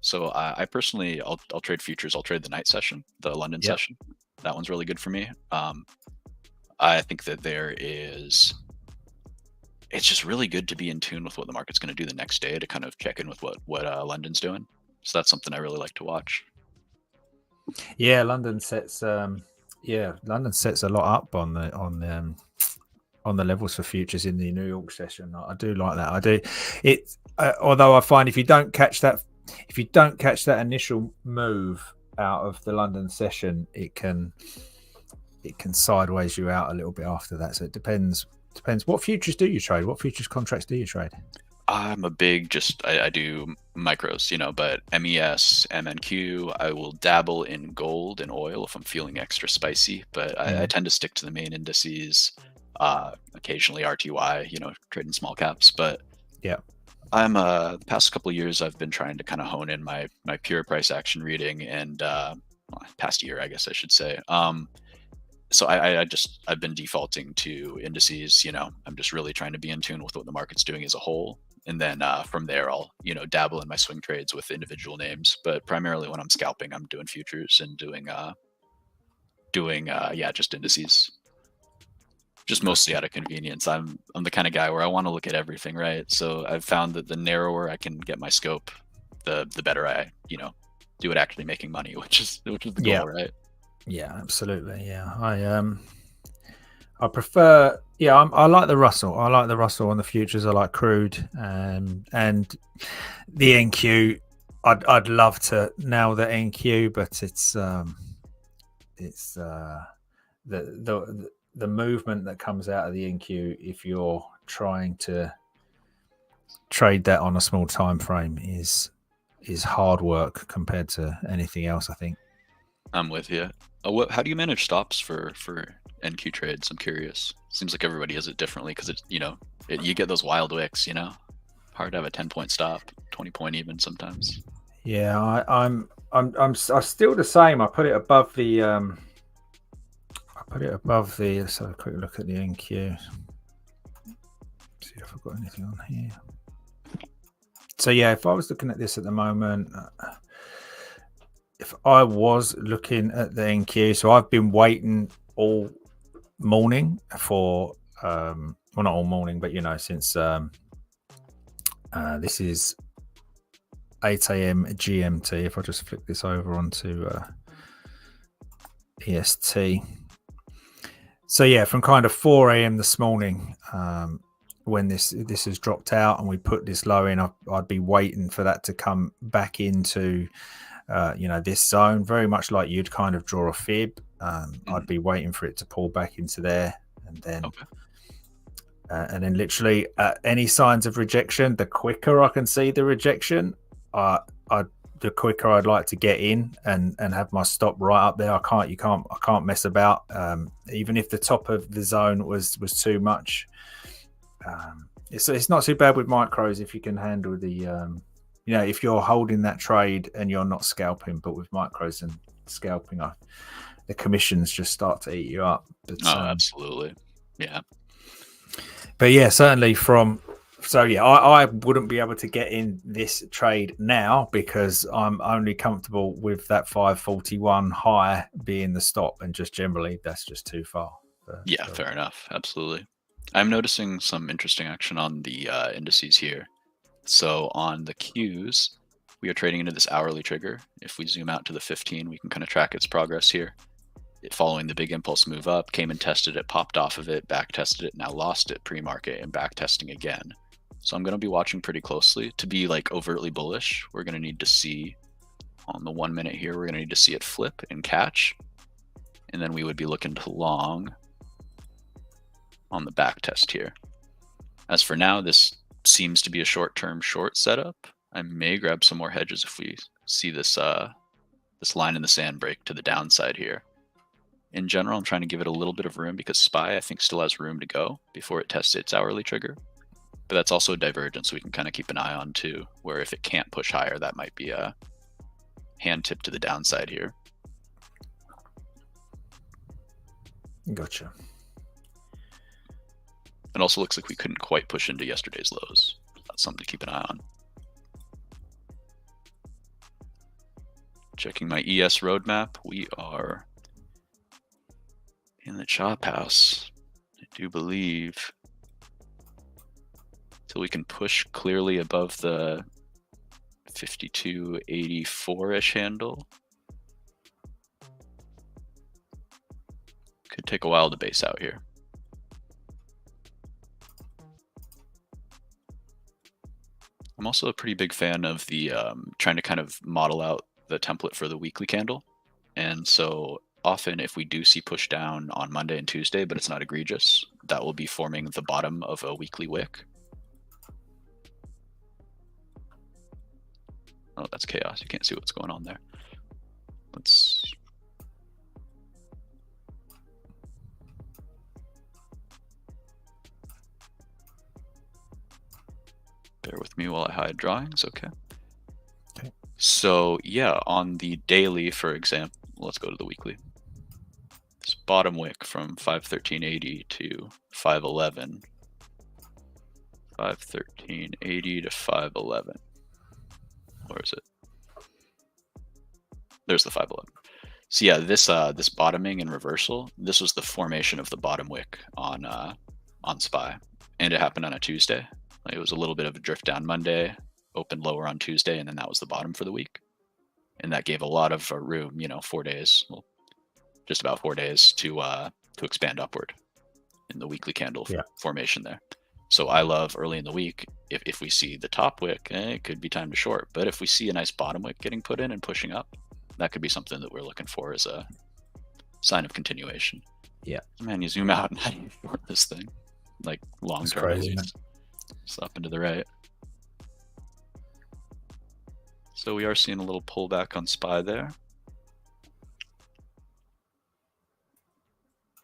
Speaker 4: So I personally, I'll trade futures. I'll trade the night session, the London session. That one's really good for me. I think that it's just really good to be in tune with what the market's going to do the next day to kind of check in with what London's doing. So that's something I really like to watch.
Speaker 1: Yeah, London sets a lot up on the levels for futures in the New York session. I do like that. I do it. Although I find if you don't catch that initial move out of the London session, it can sideways you out a little bit after that. So it depends. What futures do you trade? What futures contracts do you trade?
Speaker 4: I'm a big I do micros, but MES, MNQ, I will dabble in gold and oil if I'm feeling extra spicy, but I tend to stick to the main indices, occasionally RTY, trading small caps. But
Speaker 1: Yeah.
Speaker 4: I'm the past couple of years I've been trying to kind of hone in my pure price action reading and past year, I guess I should say. So I've been defaulting to indices. I'm just really trying to be in tune with what the market's doing as a whole, and then from there I'll dabble in my swing trades with individual names. But primarily when I'm scalping, I'm doing futures and doing just indices, just mostly out of convenience. I'm the kind of guy where I want to look at everything, right? So I've found that the narrower I can get my scope, the better I do at actually making money, which is the goal, right?
Speaker 1: Yeah, absolutely. Yeah, I prefer. Yeah, I like the Russell. I like the Russell on the futures. I like crude and the NQ. I'd love to nail the NQ, but it's the movement that comes out of the NQ if you're trying to trade that on a small time frame is hard work compared to anything else, I think.
Speaker 4: I'm with you. How do you manage stops for NQ trades? I'm curious. Seems like everybody does it differently because it's you get those wild wicks. Hard to have a 10-point stop, 20-point even sometimes.
Speaker 1: Yeah, I'm still the same. I put it above the Let's have a quick look at the NQ. See if I've got anything on here. So yeah, if I was looking at this at the moment. If I was looking at the NQ, so I've been waiting all morning for, well, not all morning, but since this is 8 a.m. GMT. If I just flick this over onto EST, so yeah, from kind of 4 a.m. this morning, when this has dropped out and we put this low in, I'd be waiting for that to come back into. This zone, very much like you'd kind of draw a fib. I'd be waiting for it to pull back into there, and then literally any signs of rejection, the quicker I can see the rejection, the quicker I'd like to get in and have my stop right up there. I can't mess about. Even if the top of the zone was too much, it's not too bad with micros if you can handle the. If you're holding that trade and you're not scalping, but with micros and scalping, the commissions just start to eat you up. But,
Speaker 4: absolutely. Yeah.
Speaker 1: But yeah, certainly I wouldn't be able to get in this trade now because I'm only comfortable with that 541 high being the stop, and just generally that's just too far.
Speaker 4: Fair enough. Absolutely. I'm noticing some interesting action on the indices here. So on the Qs, we are trading into this hourly trigger. If we zoom out to the 15, we can kind of track its progress here. Following the big impulse move up, came and tested it, popped off of it, back tested it, now lost it pre-market and back testing again. So I'm going to be watching pretty closely. To be like overtly bullish, we're going to need to see on the 1 minute here, we're going to need to see it flip and catch. And then we would be looking to long on the back test here. As for now, this seems to be a short-term short setup. I may grab some more hedges if we see this line in the sand break to the downside here. In general, I'm trying to give it a little bit of room because SPY, I think, still has room to go before it tests its hourly trigger. But that's also a divergence, so we can kind of keep an eye on too, where if it can't push higher, that might be a hand tip to the downside here.
Speaker 1: Gotcha.
Speaker 4: It also looks like we couldn't quite push into yesterday's lows. That's something to keep an eye on. Checking my ES roadmap, we are in the chop house, I do believe, till we can push clearly above the 52.84-ish handle. Could take a while to base out here. I'm also a pretty big fan of the trying to kind of model out the template for the weekly candle. And so often if we do see push down on Monday and Tuesday, but it's not egregious, that will be forming the bottom of a weekly wick. Oh, that's chaos. You can't see what's going on there. Let's. Bear with me while I hide drawings. Okay. So yeah, on the daily, for example, let's go to the weekly. This bottom wick from 513.80 to 511. 513.80 to 511. Where is it? There's the 511. So yeah, this bottoming and reversal, this was the formation of the bottom wick on SPY, and it happened on a Tuesday. Like, it was a little bit of a drift down Monday, opened lower on Tuesday, and then that was the bottom for the week. And that gave a lot of room, 4 days, well, just about 4 days to expand upward in the weekly candle formation there. So I love early in the week, if we see the top wick, it could be time to short. But if we see a nice bottom wick getting put in and pushing up, that could be something that we're looking for as a sign of continuation.
Speaker 1: Yeah.
Speaker 4: Man, you zoom out and how do you short this thing? Like long term, it's up and to the right. So we are seeing a little pullback on SPY there.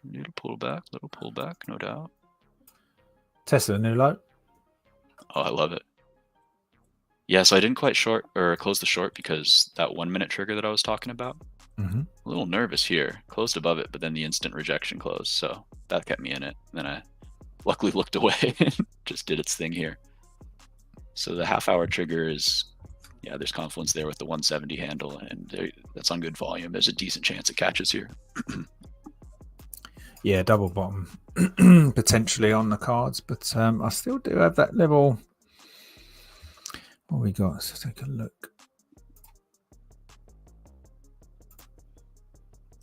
Speaker 4: Little pullback, no doubt.
Speaker 1: Tesla new low.
Speaker 4: Oh, I love it. Yeah, so I didn't quite short or close the short because that 1 minute trigger that I was talking about.
Speaker 1: Mm-hmm.
Speaker 4: A little nervous here. Closed above it, but then the instant rejection closed, so that kept me in it. Then I luckily looked away and just did its thing here. So the half-hour trigger is, yeah, there's confluence there with the 170 handle, and that's on good volume. There's a decent chance it catches here.
Speaker 1: Yeah, double bottom potentially on the cards, but I still do have that level. What we got? Let's take a look.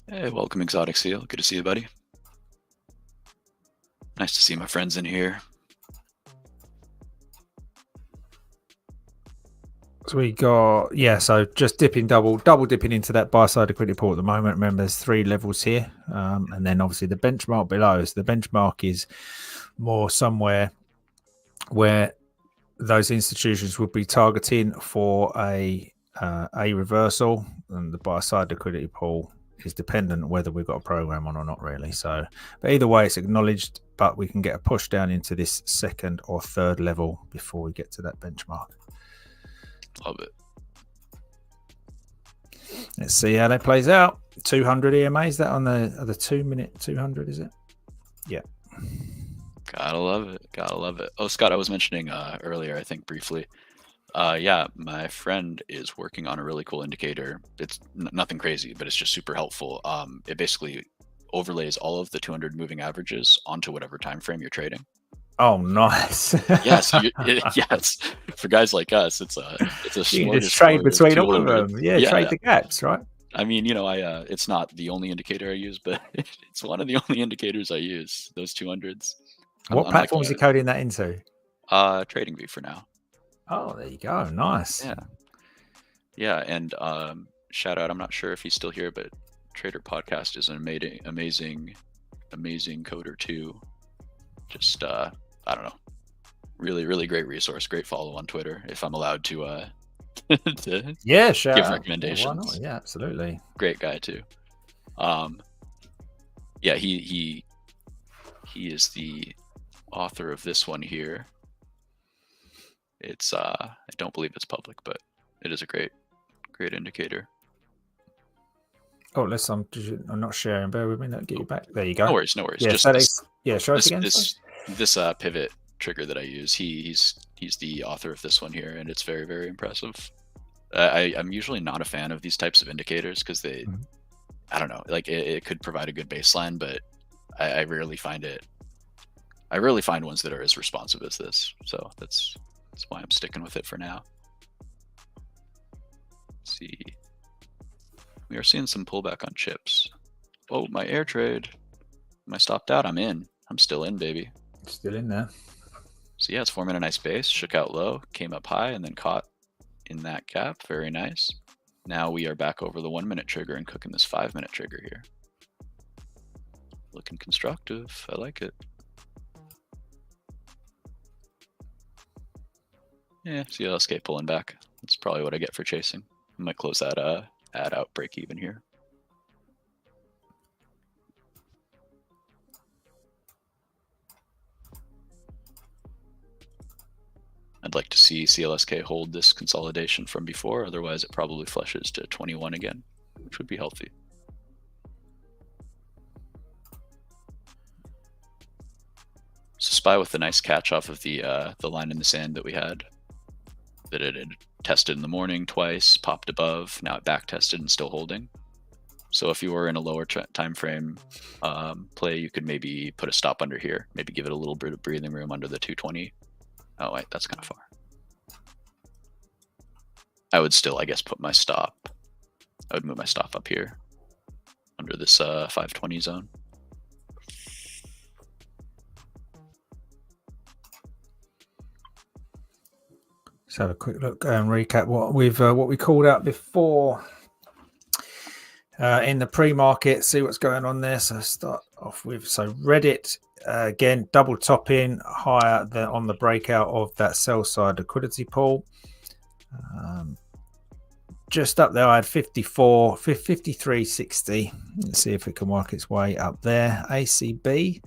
Speaker 4: Hey, welcome, Exotic Seal. Good to see you, buddy. Nice to see my friends in here.
Speaker 1: So we got, so just double dipping into that buy side liquidity pool at the moment. Remember, there's 3 levels here, and then obviously the benchmark below. So the benchmark is more somewhere where those institutions would be targeting for a reversal, and the buy side liquidity pool is dependent on whether we've got a program on or not, really. So, but either way, it's acknowledged, but we can get a push down into this 2nd or 3rd level before we get to that benchmark.
Speaker 4: Love it.
Speaker 1: Let's see how that plays out. 200 EMA, is that on the 2 minute 200, is it? Yeah.
Speaker 4: Gotta love it. Oh, Scott, I was mentioning earlier, I think briefly. Yeah, my friend is working on a really cool indicator. It's nothing crazy, but it's just super helpful. It basically overlays all of the 200 moving averages onto whatever time frame you're trading.
Speaker 1: Oh, nice.
Speaker 4: Yes, yes. For guys like us, it's a
Speaker 1: you can just trade between all of them. Yeah, trade the gaps, right?
Speaker 4: I mean, it's not the only indicator I use, but it's one of the only indicators I use. Those 200s.
Speaker 1: What platform is he coding that into?
Speaker 4: TradingView for now.
Speaker 1: Oh, there you go. Nice.
Speaker 4: Yeah, and shout out. I'm not sure if he's still here, but Trader Podcast is an amazing coder too. Just I don't know, really great resource, great follow on Twitter. If I'm allowed to, to give recommendations.
Speaker 1: Why not? Yeah, absolutely.
Speaker 4: Great guy too. Yeah, he is the author of this one here. It's I don't believe it's public, but it is a great indicator.
Speaker 1: Oh, I'm not sharing. Bear with me. Let get you back. There you go.
Speaker 4: No worries.
Speaker 1: Yeah,
Speaker 4: Just
Speaker 1: show us again.
Speaker 4: This pivot trigger that I use. He's the author of this one here, and it's very, very impressive. I'm usually not a fan of these types of indicators because they, I don't know, like it could provide a good baseline, but I rarely find it. I rarely find ones that are as responsive as this. So that's why I'm sticking with it for now. Let's see. We are seeing some pullback on chips. Oh, my air trade. Am I stopped out? I'm in. I'm still in, baby.
Speaker 1: Still in there.
Speaker 4: So yeah, it's forming a nice base. Shook out low, came up high, and then caught in that gap. Very nice. Now we are back over the 1 minute trigger and cooking this 5 minute trigger here. Looking constructive. I like it. Yeah, CLSK pulling back. That's probably what I get for chasing. I might close that add out break even here. I'd like to see CLSK hold this consolidation from before, otherwise it probably flushes to 21 again, which would be healthy. So SPY with the nice catch off of the line in the sand that we had, that it had tested in the morning twice, popped above, now it back tested and still holding. So if you were in a lower time frame play, you could maybe put a stop under here, maybe give it a little bit of breathing room under the 220. Oh wait, that's kind of far. I would still, I guess, put my stop. I would move my stop up here under this 520 zone.
Speaker 1: Let's have a quick look and recap what we called out before in the pre-market. See what's going on there. So start off with Reddit again, double topping higher than on the breakout of that sell side liquidity pool. Just up there, I had 53.60. Let's see if it can work its way up there. ACB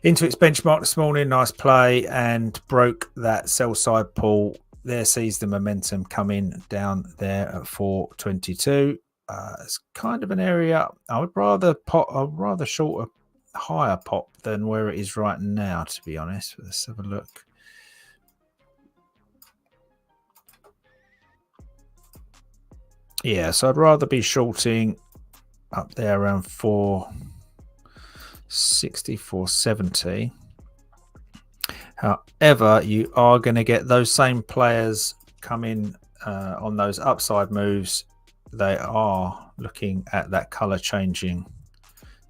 Speaker 1: into its benchmark this morning, nice play, and broke that sell side pool. There sees the momentum coming down there at 422. It's kind of an area I would rather short a higher pop than where it is right now, to be honest. Let's have a look. Yeah, so I'd rather be shorting up there around 460, 470. However, you are going to get those same players coming on those upside moves. They are looking at that color changing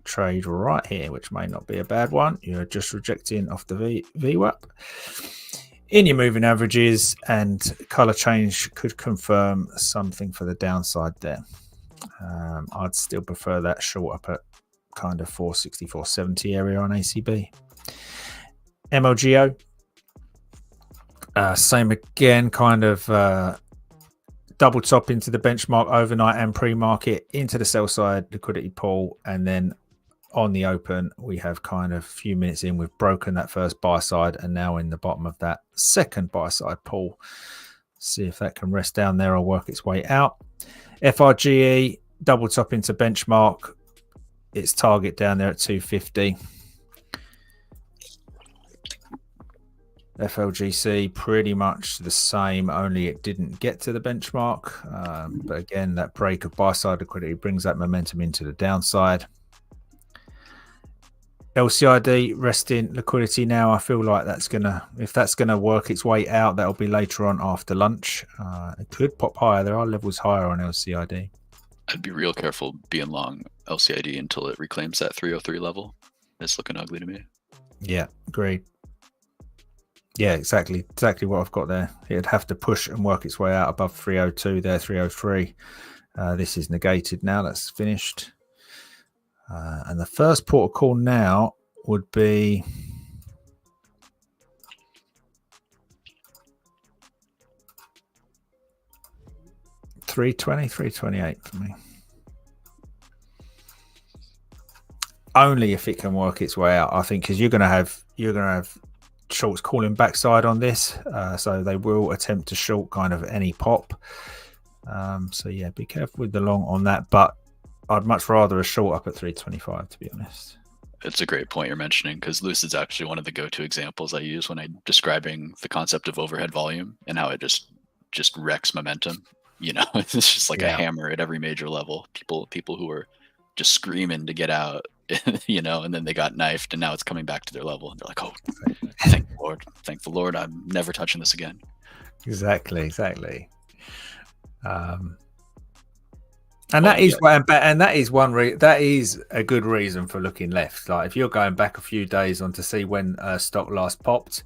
Speaker 1: trade right here, which may not be a bad one. You're just rejecting off the VWAP in your moving averages, and color change could confirm something for the downside there. I'd still prefer that short up at kind of 460, 470 area on ACB. MLGO, same again, kind of double top into the benchmark overnight and pre-market into the sell side liquidity pool, and then on the open we have kind of a few minutes in, we've broken that first buy side and now in the bottom of that second buy side pool. See if that can rest down there or work its way out. FRGE double top into benchmark, its target down there at 250. FLGC pretty much the same, only it didn't get to the benchmark, but again that break of buy side liquidity brings that momentum into the downside. LCID resting liquidity now. I feel like if that's gonna work its way out, that'll be later on after lunch. It could pop higher. There are levels higher on LCID.
Speaker 4: I'd be real careful being long LCID until it reclaims that 303 level. It's looking ugly to me.
Speaker 1: Yeah, agreed. Yeah, exactly what I've got there. It'd have to push and work its way out above 302 there, 303. This is negated now. That's finished. And the first port of call now would be $328 for me. Only if it can work its way out, I think, because you're gonna have shorts calling backside on this, so they will attempt to short kind of any pop. So yeah, be careful with the long on that, but I'd much rather a short up at 325, to be honest.
Speaker 4: It's a great point you're mentioning, because Lucid's actually one of the go-to examples I use when I'm describing the concept of overhead volume and how it just wrecks momentum. You know, it's just like a hammer at every major level. People who are just screaming to get out, you know, and then they got knifed and now it's coming back to their level and they're like, oh, thank the Lord, I'm never touching this again.
Speaker 1: Exactly. And that is a good reason for looking left. Like if you're going back a few days on to see when stock last popped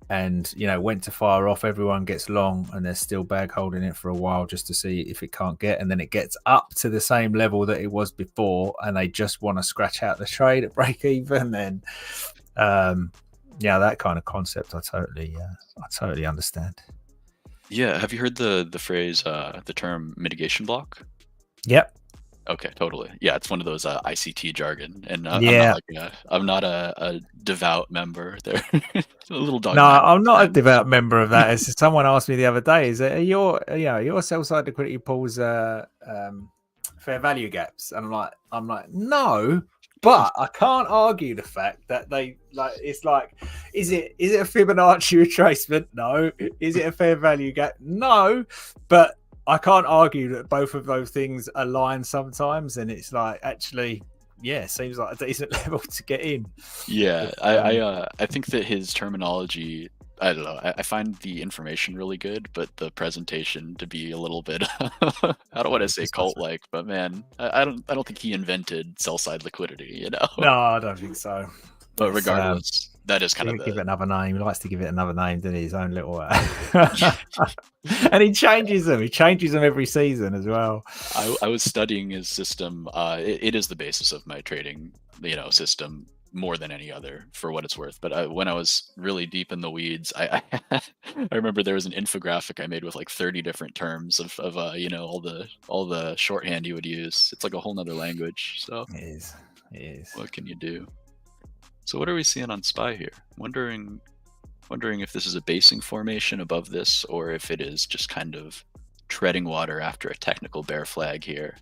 Speaker 1: and, you know, went to fire off, everyone gets long and they're still bag holding it for a while just to see if it can't get, and then it gets up to the same level that it was before and they just want to scratch out the trade at break even, then that kind of concept I totally understand.
Speaker 4: Yeah, have you heard the phrase, the term mitigation block?
Speaker 1: Yep.
Speaker 4: Okay, totally. Yeah, it's one of those ICT jargon, and
Speaker 1: Yeah.
Speaker 4: I'm not a devout member. They're a little
Speaker 1: No,
Speaker 4: dogmatic.
Speaker 1: I'm not a devout member of that. It's just someone asked me the other day, is that your sell side liquidity pools fair value gaps? And I'm like, no, but I can't argue the fact that they it's like, is it a Fibonacci retracement? No. Is it a fair value gap? No. But I can't argue that both of those things align sometimes, and it's like, actually, yeah, seems like a decent level to get in.
Speaker 4: Yeah,
Speaker 1: If,
Speaker 4: I think that his terminology, I don't know. I find the information really good, but the presentation to be a little bit I don't want to say cult-like, but man, I don't think he invented sell-side liquidity, you know.
Speaker 1: No, I don't think so.
Speaker 4: But
Speaker 1: It's,
Speaker 4: regardless, that is kind of
Speaker 1: give it
Speaker 4: the
Speaker 1: another name. He likes to give it another name, doesn't he? His own little. And he changes them. He changes them every season as well.
Speaker 4: I was studying his system. It is the basis of my trading, system more than any other, for what it's worth. But when I was really deep in the weeds, I remember there was an infographic I made with like 30 different terms of all the shorthand you would use. It's like a whole nother language. So
Speaker 1: It is. It is.
Speaker 4: what can you do? So what are we seeing on SPY here? Wondering if this is a basing formation above this, or if it is just kind of treading water after a technical bear flag here.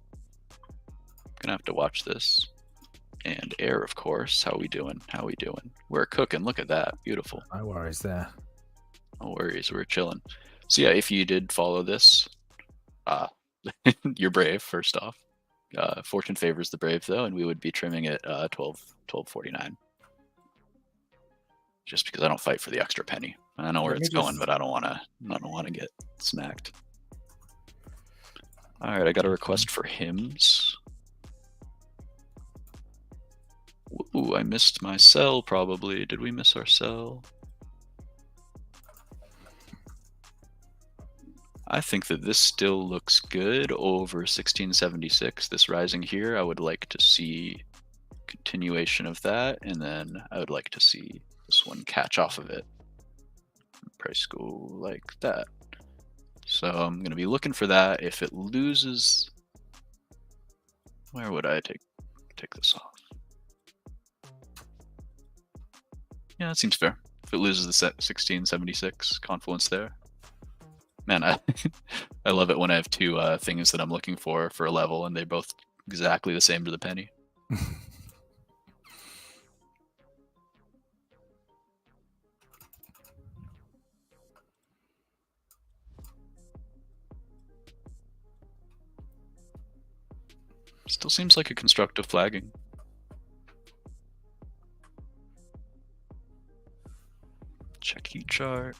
Speaker 4: Gonna have to watch this. And air, of course. How we doing? We're cooking. Look at that. Beautiful.
Speaker 1: No worries there.
Speaker 4: No worries. We're chilling. So yeah, if you did follow this, you're brave, first off. Fortune favors the brave, though, and we would be trimming at 12.49. Just because I don't fight for the extra penny. I know where it's going, but I don't want to get smacked. All right, I got a request for hymns. Ooh, I missed my sell probably. Did we miss our sell? I think that this still looks good over 1676. This rising here, I would like to see continuation of that, and then I would like to see this one catch off of it. Price go like that. So I'm going to be looking for that. If it loses, where would I take this off? Yeah, that seems fair. If it loses the 1676 confluence there. Man, I love it when I have two things that I'm looking for a level, and they're both exactly the same to the penny. Still seems like a constructive flagging. Check heat chart.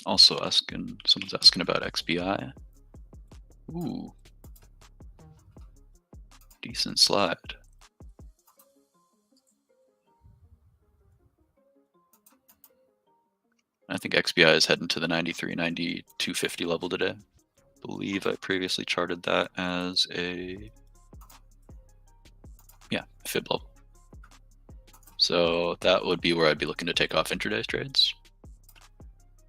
Speaker 4: Also someone's asking about XBI. Ooh. Decent slide. I think XBI is heading to the 93, 90, 250 level today. I believe I previously charted that as a fib level. So that would be where I'd be looking to take off intraday trades.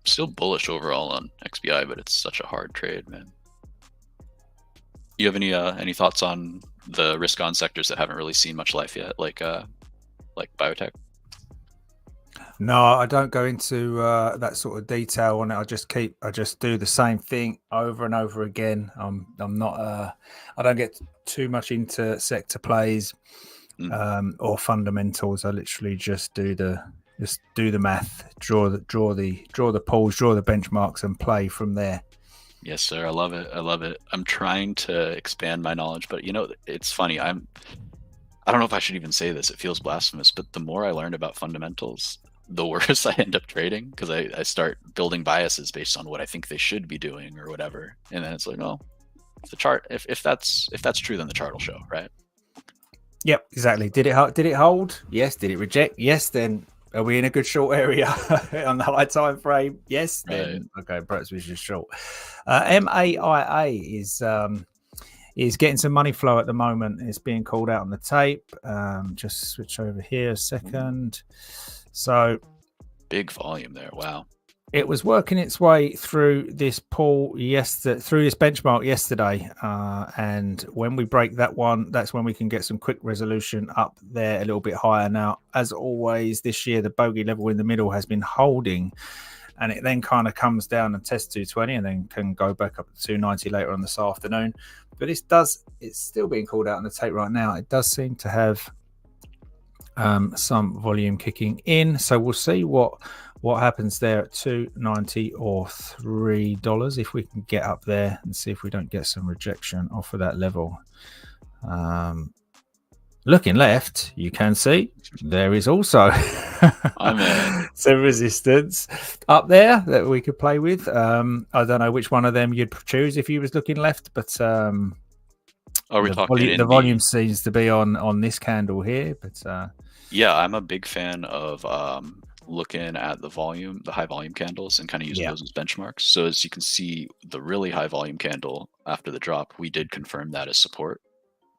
Speaker 4: Still bullish overall on XBI, but it's such a hard trade, man. You have any thoughts on the risk on sectors that haven't really seen much life yet, like biotech?
Speaker 1: No, I don't go into that sort of detail on it. I just do the same thing over and over again. I'm not I don't get too much into sector plays or fundamentals. I literally just do the math, draw the pools, draw the benchmarks, and play from there.
Speaker 4: Yes, sir. I love it. I'm trying to expand my knowledge, but it's funny. I don't know if I should even say this. It feels blasphemous, but the more I learn about fundamentals, the worse I end up trading, because I start building biases based on what I think they should be doing or whatever. And then it's like, oh, the chart, if that's true, then the chart will show, right?
Speaker 1: Yep, exactly. Did it hold? Yes. Did it reject? Yes. Then are we in a good short area on the high time frame? Yes. Then okay, perhaps we should short. MAIA is getting some money flow at the moment. It's being called out on the tape. Just switch over here a second. So
Speaker 4: big volume there. Wow.
Speaker 1: It was working its way through this pool yesterday, through this benchmark yesterday. And when we break that one, that's when we can get some quick resolution up there a little bit higher. Now, as always, this year, the bogey level in the middle has been holding, and it then kind of comes down and tests 220 and then can go back up to 290 later on this afternoon. But it's still being called out on the tape right now. It does seem to have some volume kicking in. So we'll see what happens there at $2.90 or $3 if we can get up there and see if we don't get some rejection off of that level. Looking left, you can see there is also some resistance up there that we could play with. I don't know which one of them you'd choose if you was looking left, but
Speaker 4: are we talking
Speaker 1: the volume seems to be on this candle here. But
Speaker 4: yeah, I'm a big fan of looking at the high volume candles and kind of using those as benchmarks. So as you can see, the really high volume candle after the drop, we did confirm that as support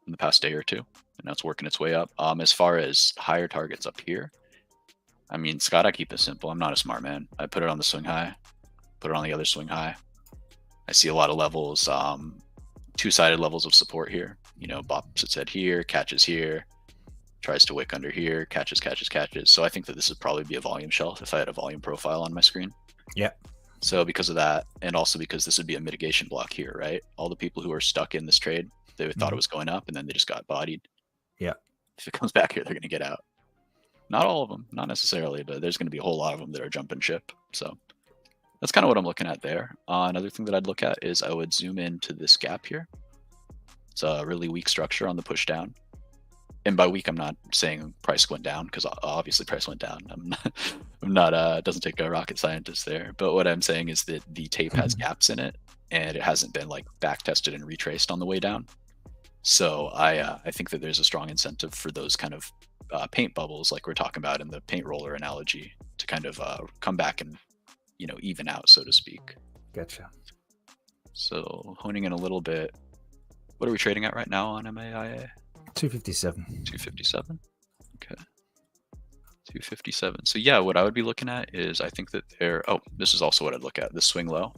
Speaker 4: in the past day or two, and now it's working its way up. As far as higher targets up here, I mean, Scott, I keep it simple. I'm not a smart man. I put it on the swing high, put it on the other swing high. I see a lot of levels, two-sided levels of support here. You know, bops its head here, catches here, tries to wick under here, catches. So I think that this would probably be a volume shelf if I had a volume profile on my screen.
Speaker 1: Yeah.
Speaker 4: So because of that, and also because this would be a mitigation block here, right? All the people who are stuck in this trade, they thought it was going up and then they just got bodied.
Speaker 1: Yeah.
Speaker 4: If it comes back here, they're going to get out. Not all of them, not necessarily, but there's going to be a whole lot of them that are jumping ship. So that's kind of what I'm looking at there. Another thing that I'd look at is I would zoom into this gap here. It's a really weak structure on the push down. And by weak, I'm not saying price went down, because obviously price went down. I'm not it doesn't take a rocket scientist there. But what I'm saying is that the tape has gaps in it, and it hasn't been like back tested and retraced on the way down. So I think that there's a strong incentive for those kind of paint bubbles, like we're talking about in the paint roller analogy, to kind of come back and, you know, even out, so to speak.
Speaker 1: Gotcha.
Speaker 4: So honing in a little bit, what are we trading at right now on MAIA?
Speaker 1: 257.
Speaker 4: 257. Okay. 257. So yeah, what I would be looking at is, I think that this is also what I'd look at, this swing low.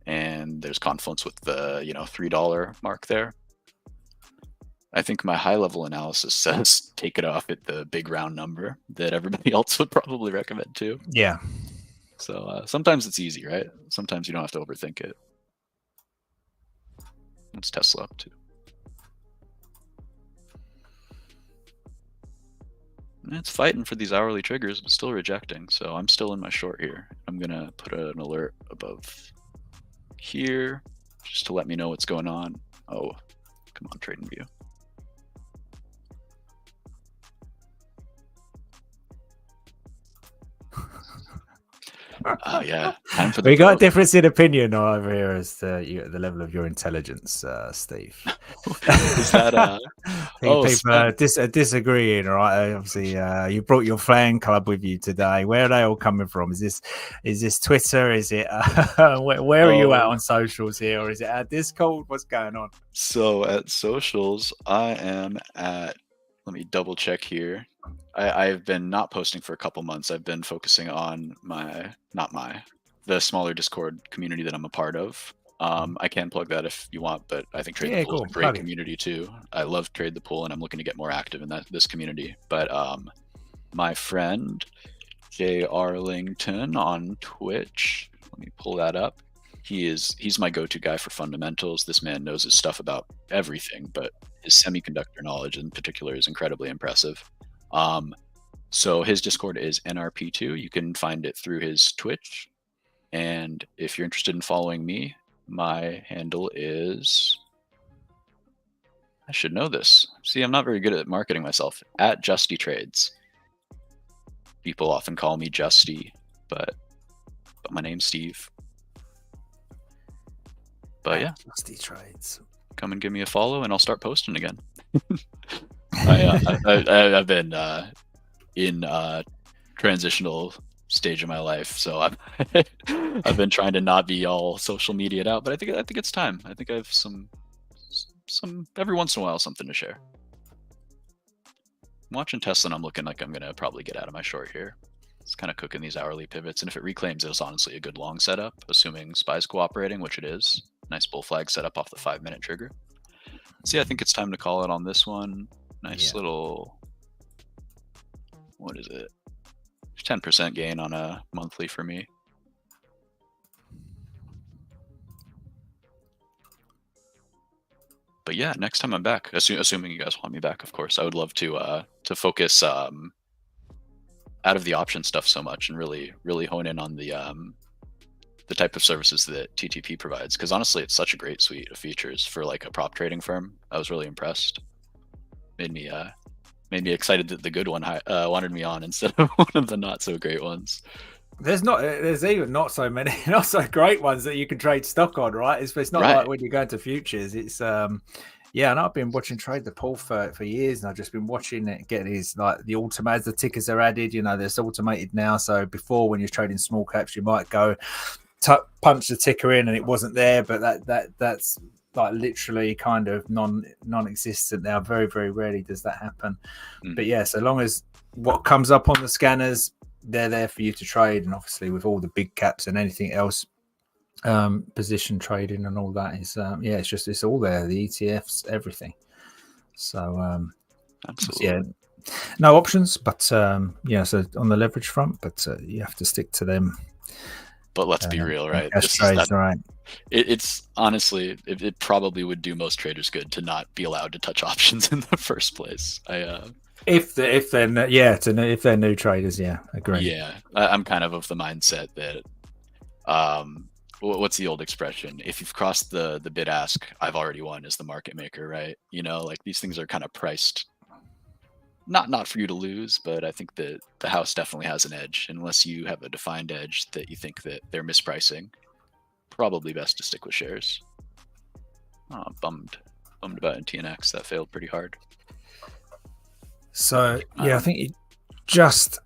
Speaker 4: And there's confluence with the, you know, $3 mark there. I think my high level analysis says take it off at the big round number that everybody else would probably recommend too.
Speaker 1: Yeah.
Speaker 4: So sometimes it's easy, right? Sometimes you don't have to overthink it. It's Tesla up too. It's fighting for these hourly triggers, but still rejecting. So I'm still in my short here. I'm going to put an alert above here just to let me know what's going on. Oh, come on, Trading View. Yeah.
Speaker 1: We got a difference in opinion over here as to the level of your intelligence, Steve.
Speaker 4: Is that
Speaker 1: people are disagreeing, right? Obviously, you brought your fan club with you today. Where are they all coming from? Is this Twitter? Is it where are you at on socials here, or is it at Discord? What's going on?
Speaker 4: So at socials, I am at. Let me double check here. I've been not posting for a couple months. I've been focusing on the smaller Discord community that I'm a part of. I can plug that if you want, but I think Trade the Pool is a great community too. I love Trade the Pool, and I'm looking to get more active in this community. But my friend Jay Arlington on Twitch, let me pull that up. He's my go-to guy for fundamentals. This man knows his stuff about everything, but his semiconductor knowledge in particular is incredibly impressive. So his Discord is NRP2. You can find it through his Twitch. And if you're interested in following me, my handle is, I should know this. See, I'm not very good at marketing myself. At Justy Trades. People often call me Justy, but my name's Steve. But yeah,
Speaker 1: Dusty trades.
Speaker 4: come and give me a follow, and I'll start posting again. I've been in transitional stage of my life, so I've been trying to not be all social media'd out, but I think it's time. I think I have some every once in a while something to share. I'm watching Tesla, and I'm looking like I'm gonna probably get out of my short here. It's kind of cooking these hourly pivots, and if it reclaims, it's honestly a good long setup, assuming SPY's cooperating, which it is. Nice bull flag setup off the 5-minute trigger. So yeah, I think it's time to call it on this one. Nice little, what is it? 10% gain on a monthly for me. But yeah, next time I'm back, assuming you guys want me back, of course, I would love to focus out of the option stuff so much and really hone in on the type of services that TTP provides, because honestly, it's such a great suite of features for like a prop trading firm. I was really impressed. Made me excited that the good one wanted me on instead of one of the not so great ones.
Speaker 1: There's even not so many not so great ones that you can trade stock on, right? It's not like when you go into futures. It's and I've been watching Trade the Pool for years, and I've just been watching it get these, like, the automated, the tickers are added, there's automated now. So before, when you're trading small caps, you might go punch the ticker in and it wasn't there, but that's like literally kind of non-existent now. Very, very rarely does that happen. But yeah, so long as what comes up on the scanners, they're there for you to trade. And obviously with all the big caps and anything else, position trading and all that is it's all there, the ETFs, everything. So
Speaker 4: absolutely,
Speaker 1: no options, but so on the leverage front, but you have to stick to them.
Speaker 4: But let's be real, right?
Speaker 1: Right.
Speaker 4: It's honestly, it probably would do most traders good to not be allowed to touch options in the first place.
Speaker 1: If they're new traders, agree.
Speaker 4: Yeah, I'm kind of the mindset that what's the old expression? If you've crossed the bid ask, I've already won as the market maker, right? Like these things are kind of priced not for you to lose, but I think that the house definitely has an edge. Unless you have a defined edge that you think that they're mispricing, probably best to stick with shares. Bummed about TNX. That failed pretty hard.
Speaker 1: So I think you just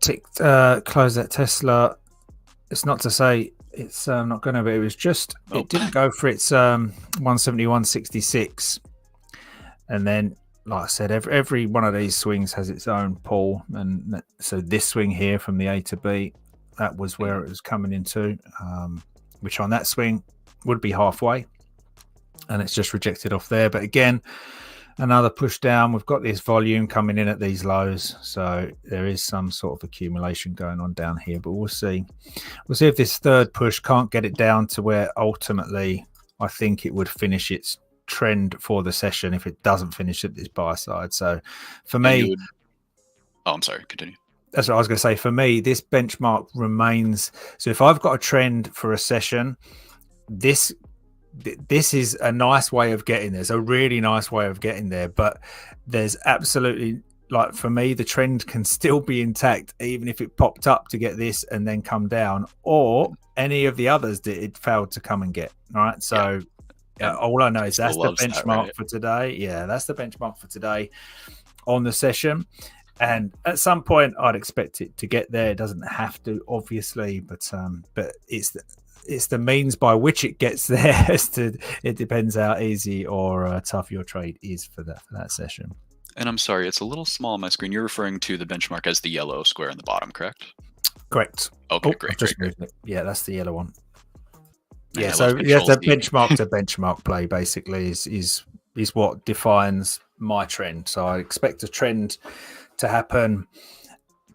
Speaker 1: close that Tesla. It's not to say it's not going to, but it was just it didn't go for its 171.66, and then, like I said, every one of these swings has its own pull, and so this swing here from the A to B, that was where it was coming into, which on that swing would be halfway, and it's just rejected off there. But again, another push down. We've got this volume coming in at these lows, so there is some sort of accumulation going on down here. But we'll see. We'll see if this third push can't get it down to where ultimately I think it would finish its trend for the session if it doesn't finish at this buy side. So for me,
Speaker 4: I'm sorry, continue.
Speaker 1: That's what I was going to say. For me, this benchmark remains. So if I've got a trend for a session, this is a nice way of getting there. It's a really nice way of getting there, but there's absolutely, like, for me, the trend can still be intact even if it popped up to get this and then come down, or any of the others that it failed to come and get. All right, so all I know is that's the benchmark for today. Yeah, that's the benchmark for today on the session. And at some point, I'd expect it to get there. It doesn't have to, obviously, but it's the means by which it gets there. It depends how easy or tough your trade is for that session.
Speaker 4: And I'm sorry, it's a little small on my screen. You're referring to the benchmark as the yellow square in the bottom, correct?
Speaker 1: Correct.
Speaker 4: Okay, great.
Speaker 1: Yeah, that's the yellow one.
Speaker 4: Man,
Speaker 1: yeah, so yes, the benchmark to benchmark play basically is what defines my trend. So I expect a trend to happen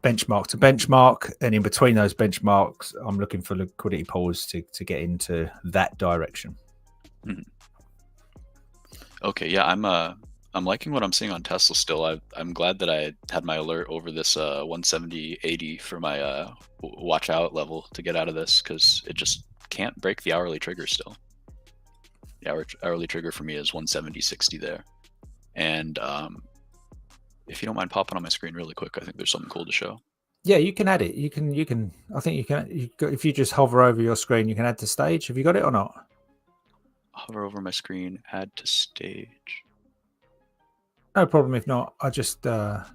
Speaker 1: benchmark to benchmark, and in between those benchmarks, I'm looking for liquidity pools to get into that direction.
Speaker 4: Mm-hmm. Okay, yeah, I'm liking what I'm seeing on Tesla still. I'm glad that I had my alert over this 170.80 for my watch out level to get out of this, because it just can't break the hourly trigger still. The hourly trigger for me is 170.60 there. And if you don't mind popping on my screen really quick, I think there's something cool to show.
Speaker 1: Yeah, you can add it. You can. I think you can. If you just hover over your screen, you can add to stage. Have you got it or not?
Speaker 4: Hover over my screen, add to stage.
Speaker 1: No problem. If not, I just.
Speaker 4: Sorry,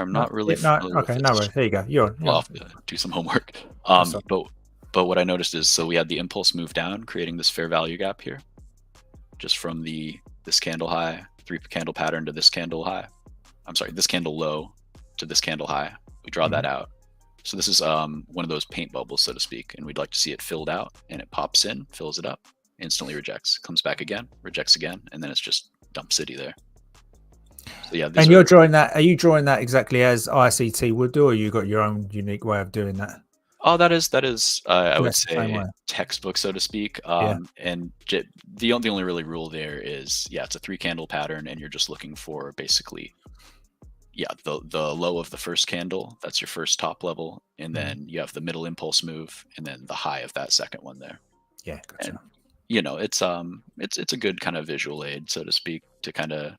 Speaker 4: I'm not really familiar
Speaker 1: okay,
Speaker 4: with
Speaker 1: no
Speaker 4: this.
Speaker 1: worries. Here you go. You're
Speaker 4: I'll have to do some homework. But what I noticed is, so we had the impulse move down, creating this fair value gap here, just from this candle high, 3 candle pattern to this candle high. I'm sorry, this candle low to this candle high. We draw that out. So this is one of those paint bubbles, so to speak, and we'd like to see it filled out, and it pops in, fills it up, instantly rejects, comes back again, rejects again, and then it's just dump city there. So yeah,
Speaker 1: and you're drawing that. Are you drawing that exactly as ICT would do, or you got your own unique way of doing that?
Speaker 4: Oh, that is I would say textbook, so to speak. And the only really rule there is, it's a 3 candle pattern, and you're just looking for basically, the low of the first candle. That's your first top level, and then you have the middle impulse move, and then the high of that second one there.
Speaker 1: Yeah, gotcha.
Speaker 4: And, it's a good kind of visual aid, so to speak, to kind of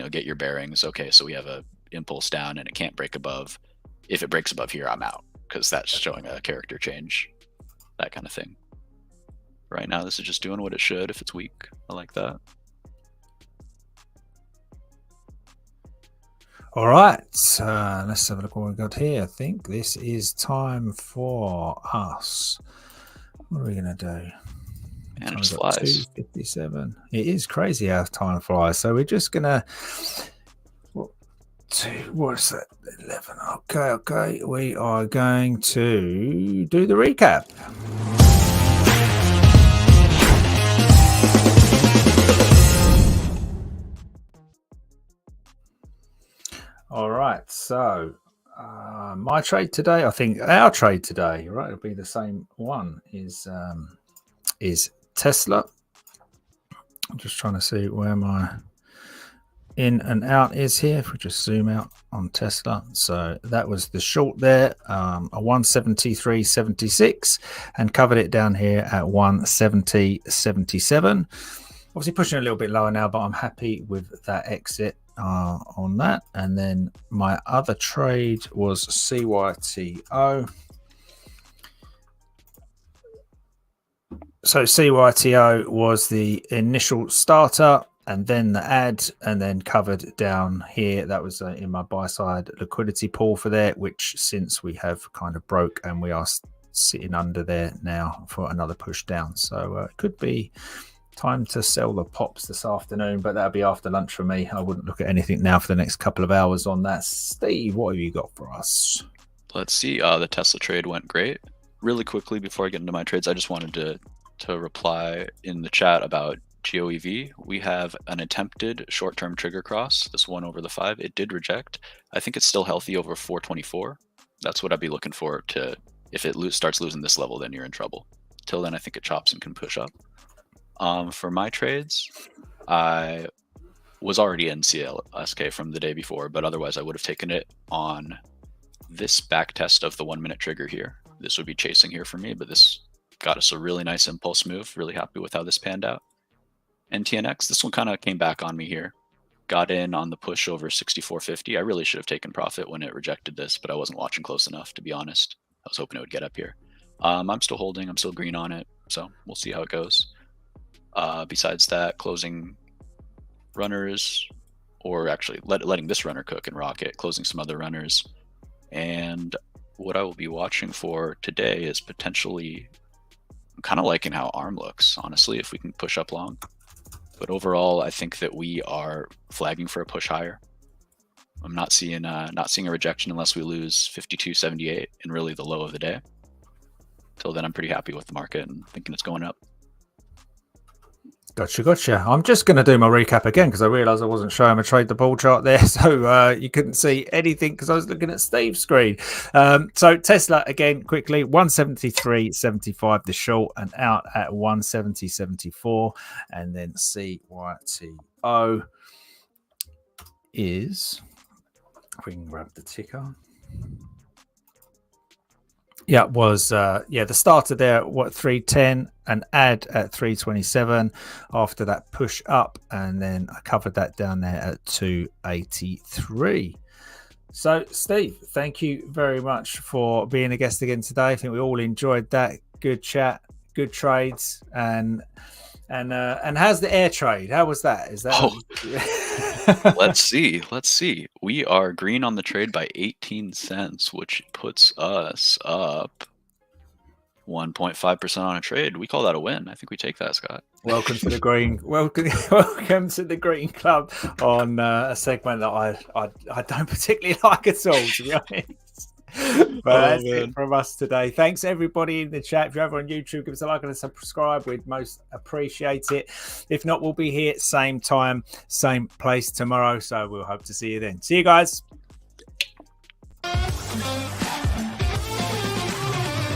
Speaker 4: get your bearings. Okay, so we have a impulse down, and it can't break above. If it breaks above here, I'm out, because that's showing a character change, that kind of thing. Right now, this is just doing what it should. If it's weak, I like that.
Speaker 1: All right, let's have a look what we've got here. I think this is time for us. What are we going to do?
Speaker 4: And it just flies.
Speaker 1: 2:57. It is crazy how time flies. So we're just going to... What's that? 11. Okay. We are going to do the recap. All right. So my trade today, I think our trade today, right? It'll be the same one. Is Tesla. I'm just trying to see where my in and out is here. If we just zoom out on Tesla, so that was the short there, a 173.76, and covered it down here at 170.77. Obviously pushing a little bit lower now, but I'm happy with that exit on that. And then my other trade was CYTO. So CYTO was the initial starter, and then the add, and then covered down here. That was in my buy side liquidity pool for there, which since we have kind of broke, and we are sitting under there now for another push down. So it could be time to sell the pops this afternoon, but that'll be after lunch for me. I wouldn't look at anything now for the next couple of hours on that. Steve, what have you got for us?
Speaker 4: Let's see. The Tesla trade went great. Really quickly, before I get into my trades, I just wanted to reply in the chat about GOEV. We have an attempted short-term trigger cross, this one over the 5. It did reject. I think it's still healthy over 424. That's what I'd be looking for. To if it starts losing this level, then you're in trouble. Till then, I think it chops and can push up. For my trades, I was already in CLSK from the day before, but otherwise I would have taken it on this back test of the 1 minute trigger here. This would be chasing here for me, but this got us a really nice impulse move. Really happy with how this panned out. NTNX, this one kind of came back on me here. Got in on the push over 64.50. I really should have taken profit when it rejected this, but I wasn't watching close enough, to be honest. I was hoping it would get up here. I'm still holding. I'm still green on it, so we'll see how it goes. Besides that, closing runners, or actually letting this runner cook and rocket, closing some other runners. And what I will be watching for today is potentially, I'm kind of liking how ARM looks, honestly, if we can push up long. But overall, I think that we are flagging for a push higher. I'm not seeing a rejection unless we lose 52.78 and really the low of the day. Till then, I'm pretty happy with the market and thinking it's going up.
Speaker 1: Gotcha. I'm just going to do my recap again because I realized I wasn't showing my trade the ball chart there. So you couldn't see anything because I was looking at Steve's screen. So Tesla, again, quickly, 173.75 the short and out at 170.74. And then CYTO is, if we can grab the ticker. Yeah, it was the starter there at 310, an add at 327 after that push up, and then I covered that down there at 283. So, Steve, thank you very much for being a guest again today. I think we all enjoyed that. Good chat, good trades, and how's the air trade? How was that? Is that?
Speaker 4: Oh. Let's see. We are green on the trade by 18 cents, which puts us up 1.5% on a trade. We call that a win. I think we take that, Scott.
Speaker 1: Welcome to the green. Welcome to the Green Club on a segment that I don't particularly like at all, to be honest. But that's it from us today. Thanks everybody in the chat. If you're over on YouTube, give us a like and a subscribe. We'd most appreciate it. If not, we'll be here same time, same place tomorrow. So we'll hope to see you then. See you guys.